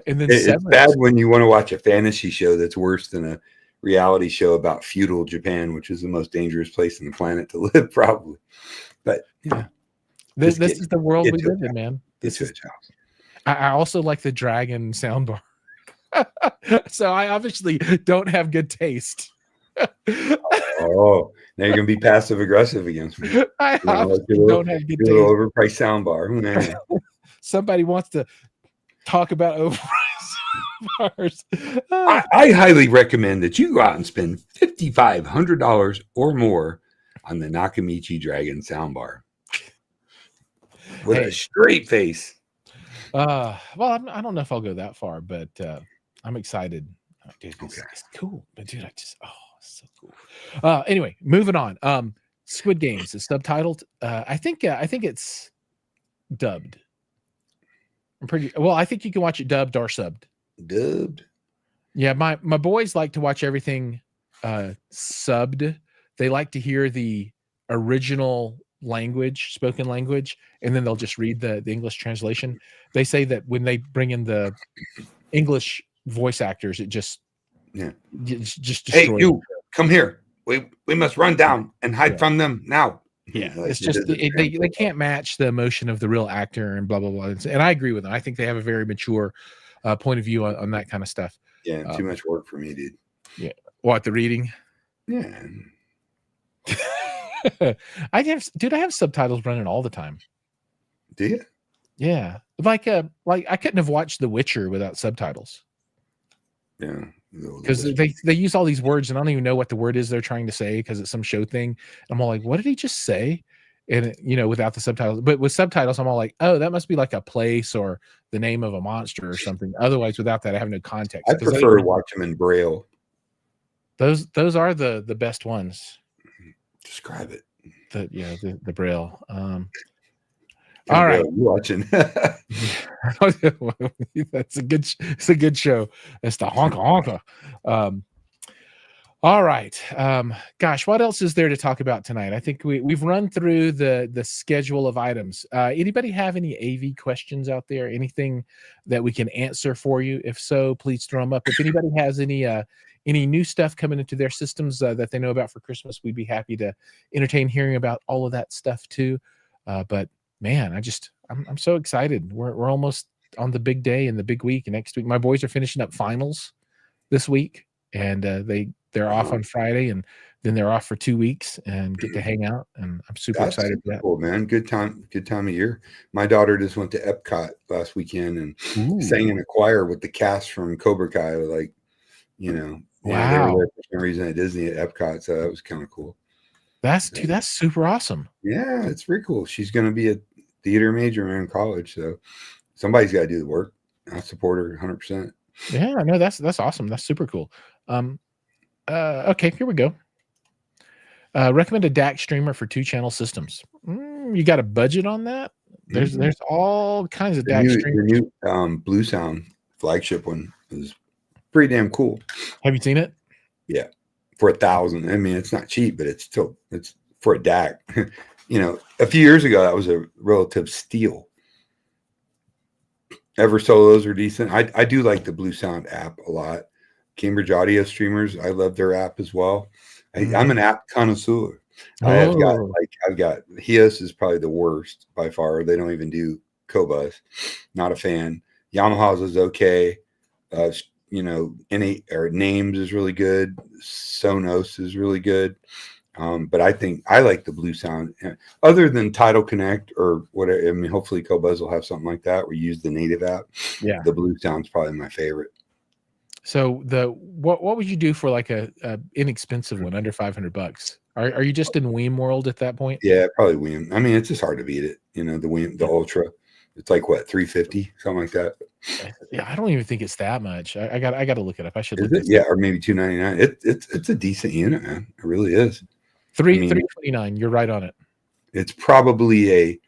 and then it's bad when you want to watch a fantasy show that's worse than a reality show about feudal Japan, which is the most dangerous place on the planet to live, probably. But yeah, this is the world we live in, man. I also like the dragon soundbar. So I obviously don't have good taste. Oh, now you're gonna be passive aggressive against me. I don't have good taste. Overpriced soundbar. Somebody wants to talk about overpriced soundbars. I highly recommend that you go out and spend $5,500 or more on the Nakamichi Dragon soundbar with a straight face. Well, I don't know if I'll go that far, but I'm excited. Dude, it's cool. But dude, it's so cool. Anyway, moving on. Squid Games is subtitled. I think it's dubbed. I think you can watch it dubbed or subbed. Dubbed. Yeah, my boys like to watch everything subbed. They like to hear the original language, spoken language, and then they'll just read the English translation. They say that when they bring in the English voice actors, it just destroys. Hey, you come here. We must run down and hide from them now. Yeah, it's just they can't match the emotion of the real actor and blah blah blah. And I agree with them. I think they have a very mature point of view on that kind of stuff. Yeah, too much work for me, dude. Yeah, what, the reading? Yeah. I have subtitles running all the time. Do you? Yeah, like I couldn't have watched The Witcher without subtitles. Yeah, because they use all these words and I don't even know what the word is they're trying to say because it's some show thing. I'm all like, what did he just say? and without the subtitles. But with subtitles, I'm all like, oh, that must be like a place or the name of a monster or something. Otherwise, without that, I have no context. I prefer to watch them in Braille. Those are the best ones. Describe it. The Braille. All right, you watching? That's it's a good show. It's the honka honka. All right. Gosh, what else is there to talk about tonight? I think we've run through the schedule of items. Anybody have any AV questions out there? Anything that we can answer for you? If so, please throw them up. If anybody has any new stuff coming into their systems that they know about for Christmas, we'd be happy to entertain hearing about all of that stuff too. But man, I'm so excited. We're almost on the big day and the big week. And next week, my boys are finishing up finals this week, and they're off on Friday, and then they're off for 2 weeks and get to hang out. And I'm super excited for that. Cool, man. Good time of year. My daughter just went to Epcot last weekend and sang in a choir with the cast from Cobra Kai. Like, they were there for some reason at Disney at Epcot, so that was kind of cool. That's super awesome. Yeah, it's pretty cool. She's going to be a theater major in college, so somebody's got to do the work. I support her 100%. Yeah, no, that's awesome. That's super cool. Okay, here we go. Recommend a DAC streamer for 2-channel systems. You got a budget on that? There's all kinds of DAC streamers. The new Blue Sound flagship one is pretty damn cool. Have you seen it? Yeah, for $1,000. I mean, it's not cheap, but it's for a DAC. A few years ago that was a relative steal. Ever Solos are decent. I do like the Blue Sound app a lot. Cambridge Audio Streamers, I love their app as well. I'm an app connoisseur. I've got Hisense is probably the worst by far. They don't even do Cobus. Not a fan. Yamaha's is okay. Names is really good. Sonos is really good. But I think I like the Blue Sound. Other than Tidal Connect or whatever, I mean, hopefully Cobus will have something like that where you use the native app. Yeah, the Blue Sound's probably my favorite. So what would you do for like a inexpensive one under $500? Are you just in Weem world at that point? Yeah, probably Weem. I mean, it's just hard to beat it. The Weem, the Ultra. It's like what, $350, something like that. Yeah, I don't even think it's that much. I got to look it up. I should. Is it? Yeah, or maybe $299. It's a decent unit, man. It really is. $329. You're right on it. It's probably a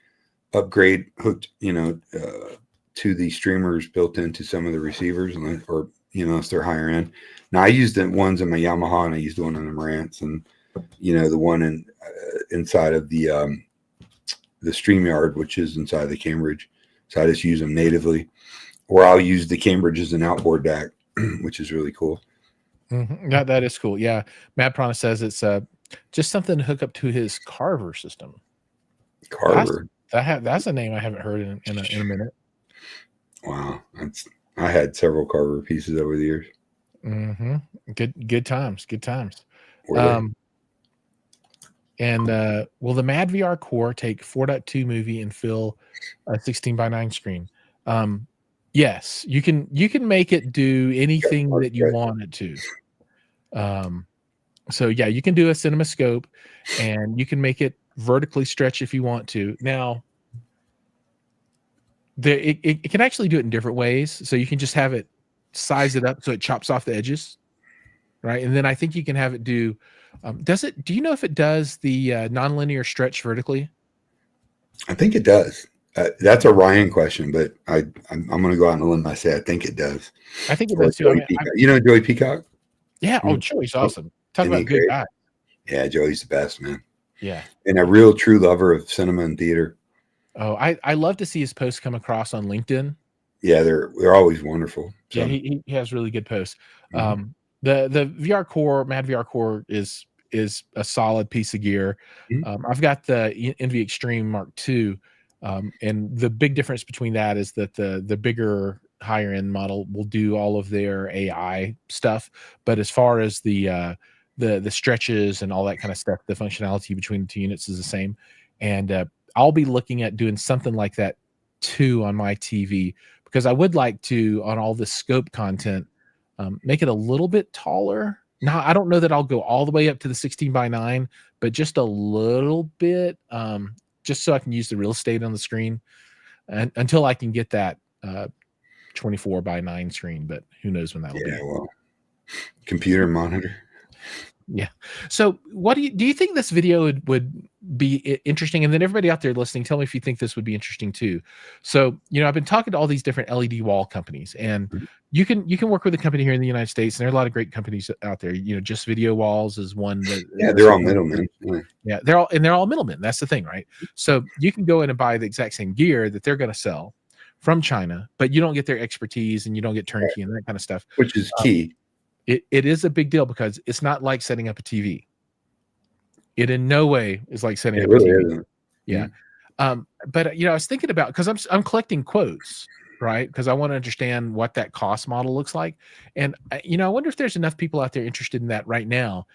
upgrade hooked, to the streamers built into some of the receivers, or if they're higher end. Now I used the ones in my Yamaha, and I used the one on the Marantz, and the one inside of the StreamYard, which is inside the Cambridge. So I just use them natively, or I'll use the Cambridge as an outboard DAC, which is really cool. Yeah, that is cool. Yeah, Matt Prana says it's just something to hook up to his Carver system. Carver. That's a name I haven't heard in a minute. Wow, I had several Carver pieces over the years. Good times. And will the Mad VR Core take 4.2 movie and fill a 16:9 screen? Yes, you can make it do anything that you want it to. So yeah, you can do a CinemaScope, and you can make it vertically stretch if you want to. Now, it can actually do it in different ways. So you can just have it size it up so it chops off the edges, right? And then I think you can have it do. Do you know if it does the nonlinear stretch vertically? I think it does. That's a Ryan question, but I'm going to go out on a limb. I say I think it does. I think it does too. Joey Peacock? Yeah. Oh, Joey's awesome. Talk about a good guy. Yeah, Joey's the best, man. Yeah. And a real true lover of cinema and theater. Oh, I love to see his posts come across on LinkedIn. Yeah, they're always wonderful. So. Yeah, he has really good posts. The VR Core, Mad VR Core is a solid piece of gear. I've got the Envy Extreme Mark II, and the big difference between that is that the bigger higher end model will do all of their AI stuff, but as far as the stretches and all that kind of stuff, the functionality between the two units is the same. And I'll be looking at doing something like that too on my TV, because I would like to, on all the scope content, make it a little bit taller. Now, I don't know that I'll go all the way up to the 16:9, but just a little bit. just so I can use the real estate on the screen, and until I can get that 24:9 screen. But who knows when that'll be? Well, computer monitor. Yeah. So what do you think this video would be interesting? And then everybody out there listening, tell me if you think this would be interesting too. So, I've been talking to all these different LED wall companies, and you can work with a company here in the United States, and there are a lot of great companies out there. Just Video Walls is one that they're all middlemen. Yeah, they're all middlemen. That's the thing, right? So you can go in and buy the exact same gear that they're going to sell from China, but you don't get their expertise and you don't get turnkey and that kind of stuff, which is key. It is a big deal because it's not like setting up a TV. It in no way is like setting up a TV. Isn't. Yeah. But I was thinking about, because I'm collecting quotes, right? Because I want to understand what that cost model looks like. And I wonder if there's enough people out there interested in that right now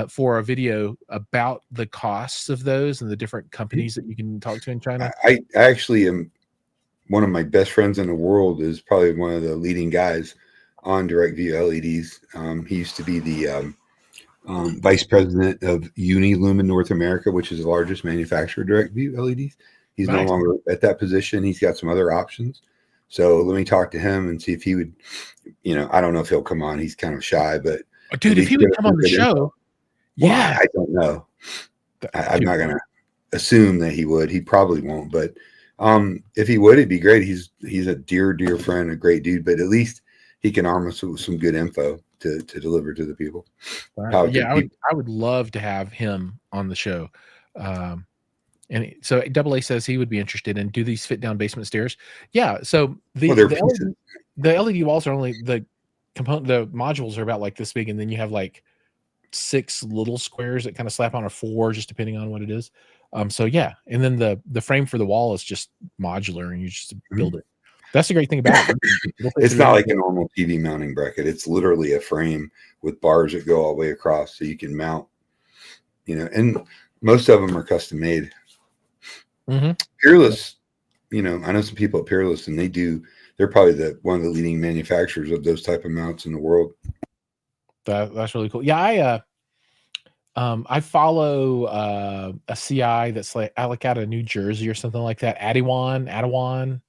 for a video about the costs of those and the different companies that you can talk to in China. I actually am one of my best friends in the world is probably one of the leading guys on direct view LEDs. He used to be the vice president of Unilumin North America, which is the largest manufacturer of direct view LEDs. He's no longer at that position. He's got some other options. So let me talk to him and see if he would, I don't know if he'll come on. He's kind of shy, but dude, if he would come on the show, well, I don't know. I'm not going to assume that he would. He probably won't, but if he would, it'd be great. He's a dear friend, a great dude, but at least he can arm us with some good info to deliver to the people. I would love to have him on the show. And so AA says he would be interested in, do these fit down basement stairs? Yeah. So the LED walls are only the modules are about like this big, and then you have like 6 little squares that kind of slap on, or 4, just depending on what it is. So yeah, and then the frame for the wall is just modular, and you just build it. That's the great thing about it. It's not like a normal TV mounting bracket. It's literally a frame with bars that go all the way across, so you can mount. And most of them are custom made. Peerless, I know some people at Peerless, and they're probably one of the leading manufacturers of those type of mounts in the world. That's really cool. Yeah, I follow a CI that's like out of New Jersey or something like that. AWOL.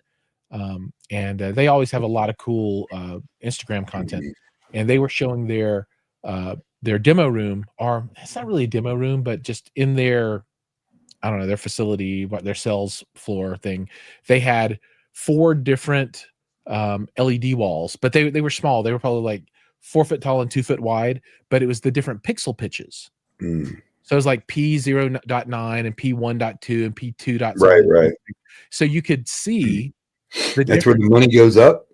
And they always have a lot of cool Instagram content, and they were showing their demo room, or it's not really a demo room, but just in their, I don't know, their facility, their sales floor thing. They had 4 different LED walls, but they were small. They were probably like 4 foot tall and 2 foot wide, but it was the different pixel pitches. So it was like P0.9 and P1.2 and P2.7. Right. So you could see that's where the money goes up.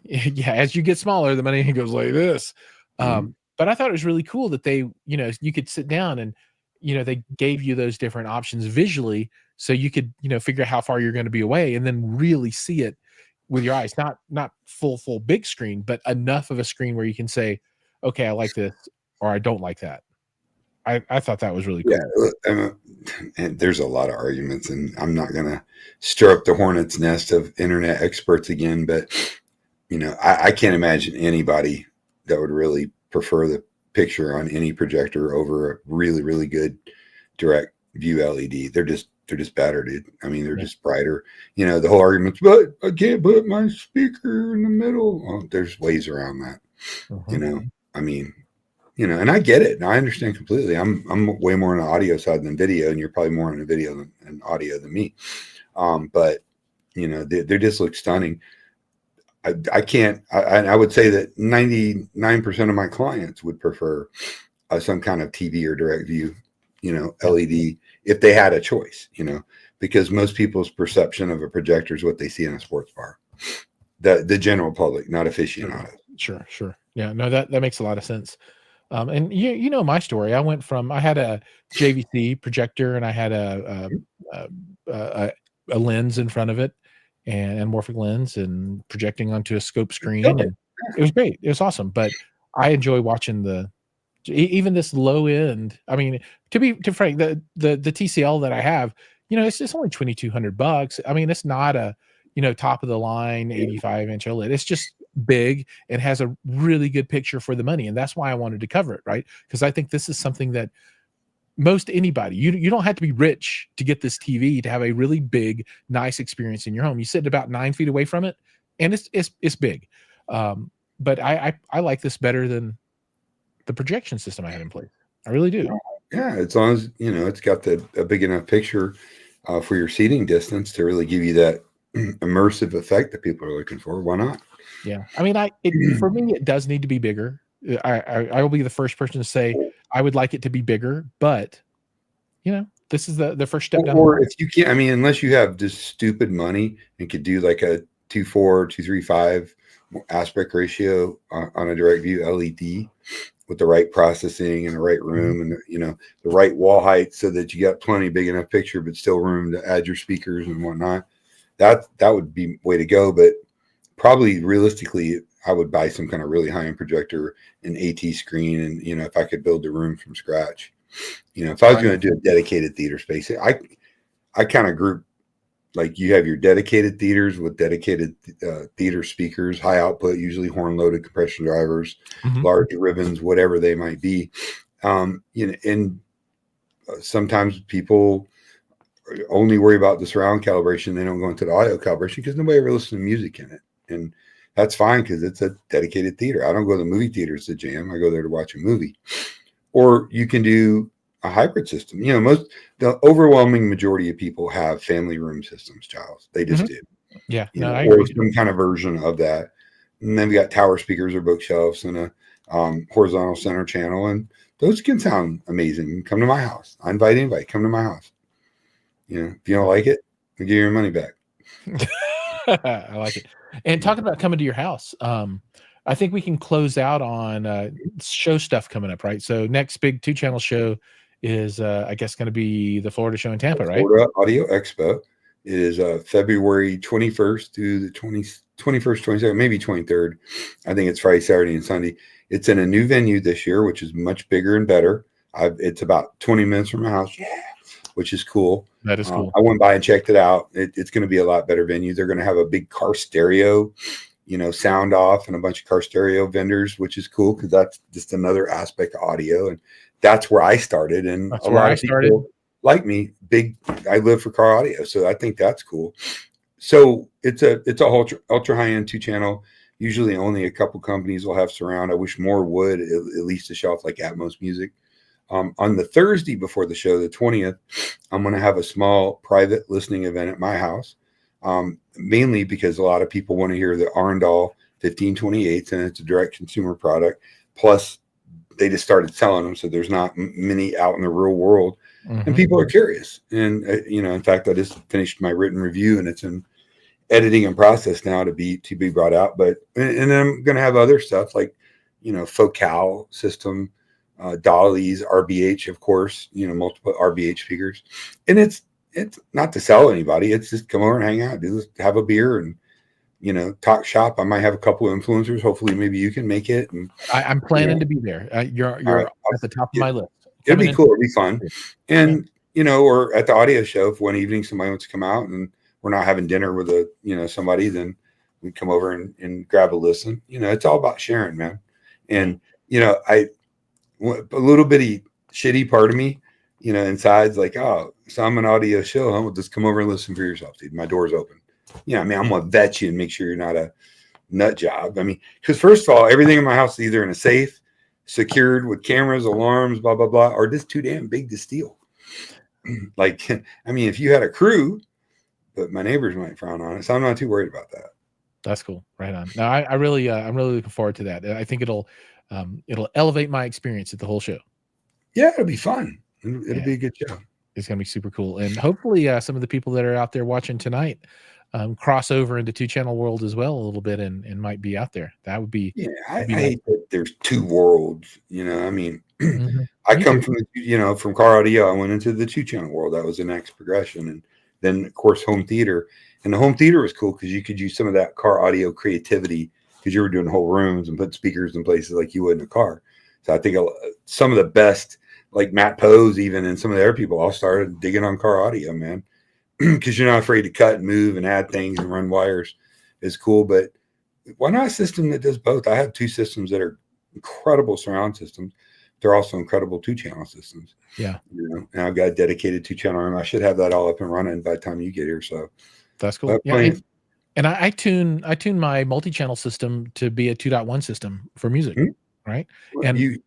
Yeah, as you get smaller, the money goes like this. But I thought it was really cool that they, you could sit down and, they gave you those different options visually, so you could, figure out how far you're going to be away, and then really see it with your eyes. Not full big screen, but enough of a screen where you can say, okay, I like this, or I don't like that. I thought that was really cool. Yeah, and there's a lot of arguments, and I'm not going to stir up the hornet's nest of internet experts again, but I can't imagine anybody that would really prefer the picture on any projector over a really, really good direct view LED. They're just better, dude. I mean, they're just brighter. The whole argument, but I can't put my speaker in the middle. Well, there's ways around that. I mean, and I get it. And I understand completely. I'm way more on the audio side than video, and you're probably more on the video and audio than me. But they just look stunning. I would say that 99% of my clients would prefer some kind of TV or direct view, LED, if they had a choice, because most people's perception of a projector is what they see in a sports bar. The general public, not aficionados. Sure. Yeah, no, that makes a lot of sense. And you know my story. I had a JVC projector, and I had a lens in front of it, and anamorphic lens, and projecting onto a scope screen, and it was great. It was awesome. But I enjoy watching even this low end. I mean, to be frank, the TCL that I have, it's only $2,200. I mean, it's not a top of the line 85-inch OLED. It's just big and has a really good picture for the money, and that's why I wanted to cover it, right? Because I think this is something that most anybody. You don't have to be rich to get this TV to have a really big, nice experience in your home. You sit about 9 feet away from it, and it's big. But I like this better than the projection system I had in place. I really do. Yeah, as long as it's got a big enough picture for your seating distance to really give you that immersive effect that people are looking for. Why not? Yeah, I mean, for me, it does need to be bigger. I will be the first person to say I would like it to be bigger, but this is the first step down. Or if you can't, I mean, unless you have just stupid money and could do like a 2.4, 2.35 aspect ratio on a direct view LED with the right processing and the right room and the right wall height, so that you got plenty big enough picture but still room to add your speakers and whatnot. That would be way to go. But probably realistically, I would buy some kind of really high-end projector, an AT screen, and if I could build the room from scratch. If I was going to do a dedicated theater space, I kind of group, like, you have your dedicated theaters with dedicated theater speakers, high output, usually horn loaded compression drivers, large ribbons, whatever they might be. And sometimes people only worry about the surround calibration. They don't go into the audio calibration because nobody ever listens to music in it. And that's fine because it's a dedicated theater. I don't go to the movie theaters to jam. I go there to watch a movie. Or you can do a hybrid system. The overwhelming majority of people have family room systems, Giles. They just do. Yeah. Or some kind of version of that. And then we got tower speakers or bookshelves and a horizontal center channel. And those can sound amazing. Come to my house. I invite anybody. Come to my house. If you don't like it, I'll give you your money back. I like it. And talking about coming to your house, I think we can close out on show stuff coming up, right? So next big 2-channel show is, I guess, going to be the Florida show in Tampa, right? Florida Audio Expo. It is February 21st through the 21st, 22nd, maybe 23rd. I think it's Friday, Saturday, and Sunday. It's in a new venue this year, which is much bigger and better. It's about 20 minutes from my house. Yeah. Which is cool. That is cool. I went by and checked it out. It's going to be a lot better venue. They're going to have a big car stereo, sound off, and a bunch of car stereo vendors, which is cool because that's just another aspect of audio. And that's where I started. And that's where I started. Like me, I live for car audio. So I think that's cool. So it's a ultra high end 2-channel. Usually only a couple companies will have surround. I wish more would, at least to show off like Atmos music. On the Thursday before the show, the 20th, I'm going to have a small private listening event at my house, mainly because a lot of people want to hear the Arundel 1528s, and it's a direct consumer product. Plus, they just started selling them, so there's not many out in the real world, and people are curious. And in fact, I just finished my written review, and it's in editing and process now to be brought out. But and then I'm going to have other stuff like Focal system. Dollies, RBH, of course, multiple RBH speakers. And it's not to sell anybody. It's just come over and hang out, have a beer and, talk shop. I might have a couple of influencers. Hopefully maybe you can make it. And I'm planning to be there. You're at the top of my list. It'll be cool. It'll be fun. And, or at the audio show, if one evening somebody wants to come out and we're not having dinner with somebody, then we come over and grab a listen. It's all about sharing, man. And, a little bitty shitty part of me, inside's like, oh, so I'm an audio show. Huh? Well, just come over and listen for yourself, dude. My door's open. I'm going to vet you and make sure you're not a nut job. I mean, because first of all, everything in my house is either in a safe, secured with cameras, alarms, blah, blah, blah, or just too damn big to steal. Like, I mean, if you had a crew, but my neighbors might frown on it. So I'm not too worried about that. That's cool. Right on. No, I'm really looking forward to that. I think it'll elevate my experience at the whole show. Yeah, it'll be fun. It'll be a good show. It's going to be super cool. And hopefully some of the people that are out there watching tonight cross over into 2-channel world as well a little bit and might be out there. That would be. Yeah, I hate that there's two worlds. I mean, I come from, from car audio. I went into the 2-channel world. That was the next progression. And then, of course, home theater. And the home theater was cool because you could use some of that car audio creativity because you were doing whole rooms and put speakers in places like you would in a car. So I think some of the best, like Matt Pose, even, and some of the other people all started digging on car audio, man, because you're not afraid to cut and move and add things and run wires. Is cool. But why not a system that does both? I have 2 systems that are incredible surround systems. they're also incredible 2-channel systems. Yeah. You know, and I've got a dedicated 2-channel room. I should have that all up and running by the time you get here. So that's cool. Yeah. And I tune my multi-channel system to be a 2.1 system for music, right? And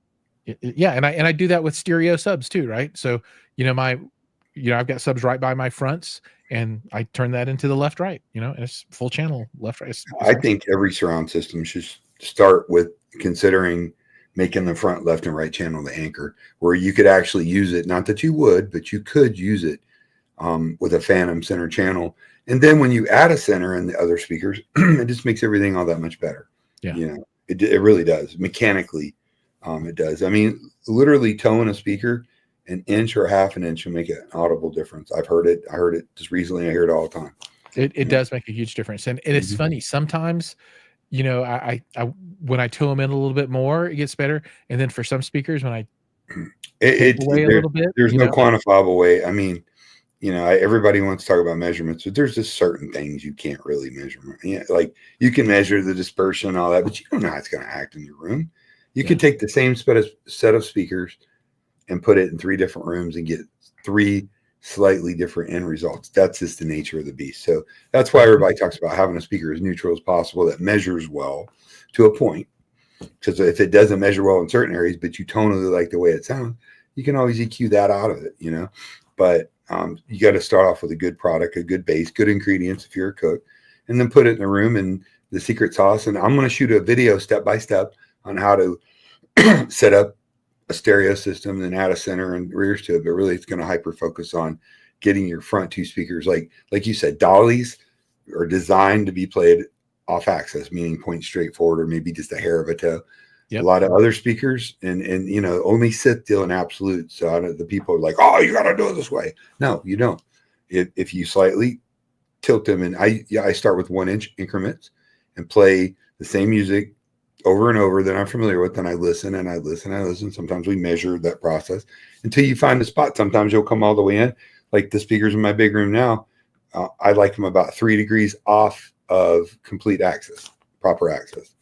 and I do that with stereo subs too, right? So, you know, I've got subs right by my fronts, and I turn that into the left right, you know, and it's full channel left right. I think every surround system should start with considering making the front left and right channel the anchor, where you could actually use it. Not that you would, but you could use it with a phantom center channel. And then when you add a center and the other speakers, it just makes everything all that much better. Yeah. You know, it really does. Mechanically, it does. I mean, literally towing a speaker an inch or half an inch will make an audible difference. I've heard it. I heard it just recently. I hear it all the time. It does make a huge difference. And it's funny. Sometimes, you know, I when I tow them in a little bit more, it gets better. And then for some speakers, when I take away a little bit, there's no quantifiable way. I mean, you know, everybody wants to talk about measurements, but there's just certain things you can't really measure. Yeah, like you can measure the dispersion and all that, but you don't know how it's going to act in your room. You could take the same set of speakers and put it in 3 different rooms and get 3 slightly different end results. That's just the nature of the beast. So that's why everybody talks about having a speaker as neutral as possible that measures well to a point. Because if it doesn't measure well in certain areas, but you tonally like the way it sounds, you can always EQ that out of it, you know. But you got to start off with a good product, a good base, good ingredients if you're a cook, and then put it in the room and the secret sauce. And I'm going to shoot a video step by step on how to set up a stereo system and add a center and rears to it. But really, it's going to hyper focus on getting your front 2 speakers. Like you said, dollies are designed to be played off axis, meaning point straight forward or maybe just a hair of a toe. Yep. A lot of other speakers and you know, only sit still in absolute. So the people are like, oh, you got to do it this way. No, you don't. If you slightly tilt them, and I start with 1-inch increments and play the same music over and over that I'm familiar with. Then I listen and I listen and I listen. Sometimes we measure that process until you find a spot. Sometimes you'll come all the way in. Like the speakers in my big room now, I like them about 3 degrees off of complete axis, proper axis.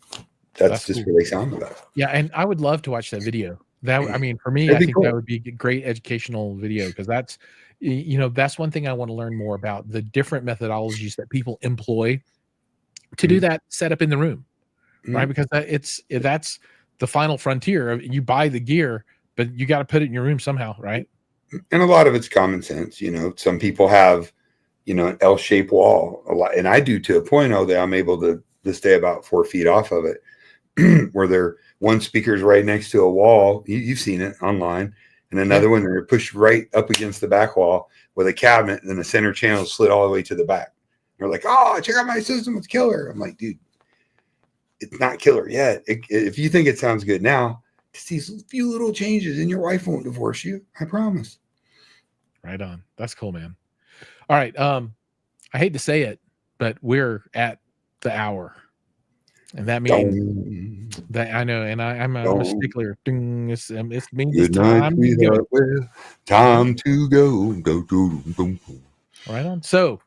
That's just cool. Where they sound the best. Yeah, and I would love to watch that video. That, I mean, for me, I think that would be a great educational video, because that's, you know, that's one thing I want to learn more about, the different methodologies that people employ to do that setup in the room, right? Because that's the final frontier. You buy the gear, but you got to put it in your room somehow, right? And a lot of it's common sense. You know, some people have, you know, an L-shaped wall a lot, and I do to a point that I'm able to stay about 4 feet off of it. Where one speaker's right next to a wall, you've seen it online, and another one they're pushed right up against the back wall with a cabinet, and then the center channel slid all the way to the back. They're like, oh, check out my system, it's killer. I'm like, dude, it's not killer yet. If you think it sounds good now, just these few little changes and your wife won't divorce you, I promise. Right on. That's cool, man. All right. I hate to say it, but we're at the hour. And that means that I know, and I'm a stickler. Ding, it means it's time to go. Time to go. Right on. So,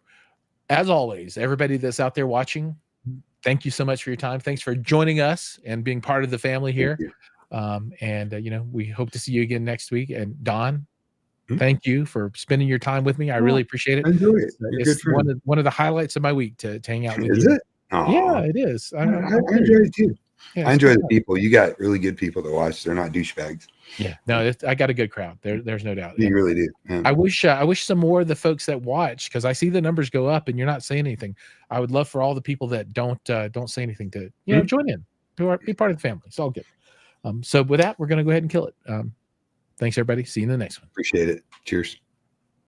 as always, everybody that's out there watching, thank you so much for your time. Thanks for joining us and being part of the family here. You know, we hope to see you again next week. And Don, thank you for spending your time with me. I really appreciate it. Enjoy it. It's one of the highlights of my week to hang out with you. Is it? Yeah, it is. I enjoy it too. Yeah, I enjoy the people. You got really good people to watch. They're not douchebags. Yeah, no, I got a good crowd. There's no doubt. You really do. Yeah. I wish some more of the folks that watch, because I see the numbers go up and you're not saying anything. I would love for all the people that don't say anything to, you know, join in, be part of the family. It's all good. So with that, we're going to go ahead and kill it. Thanks everybody. See you in the next one. Appreciate it. Cheers.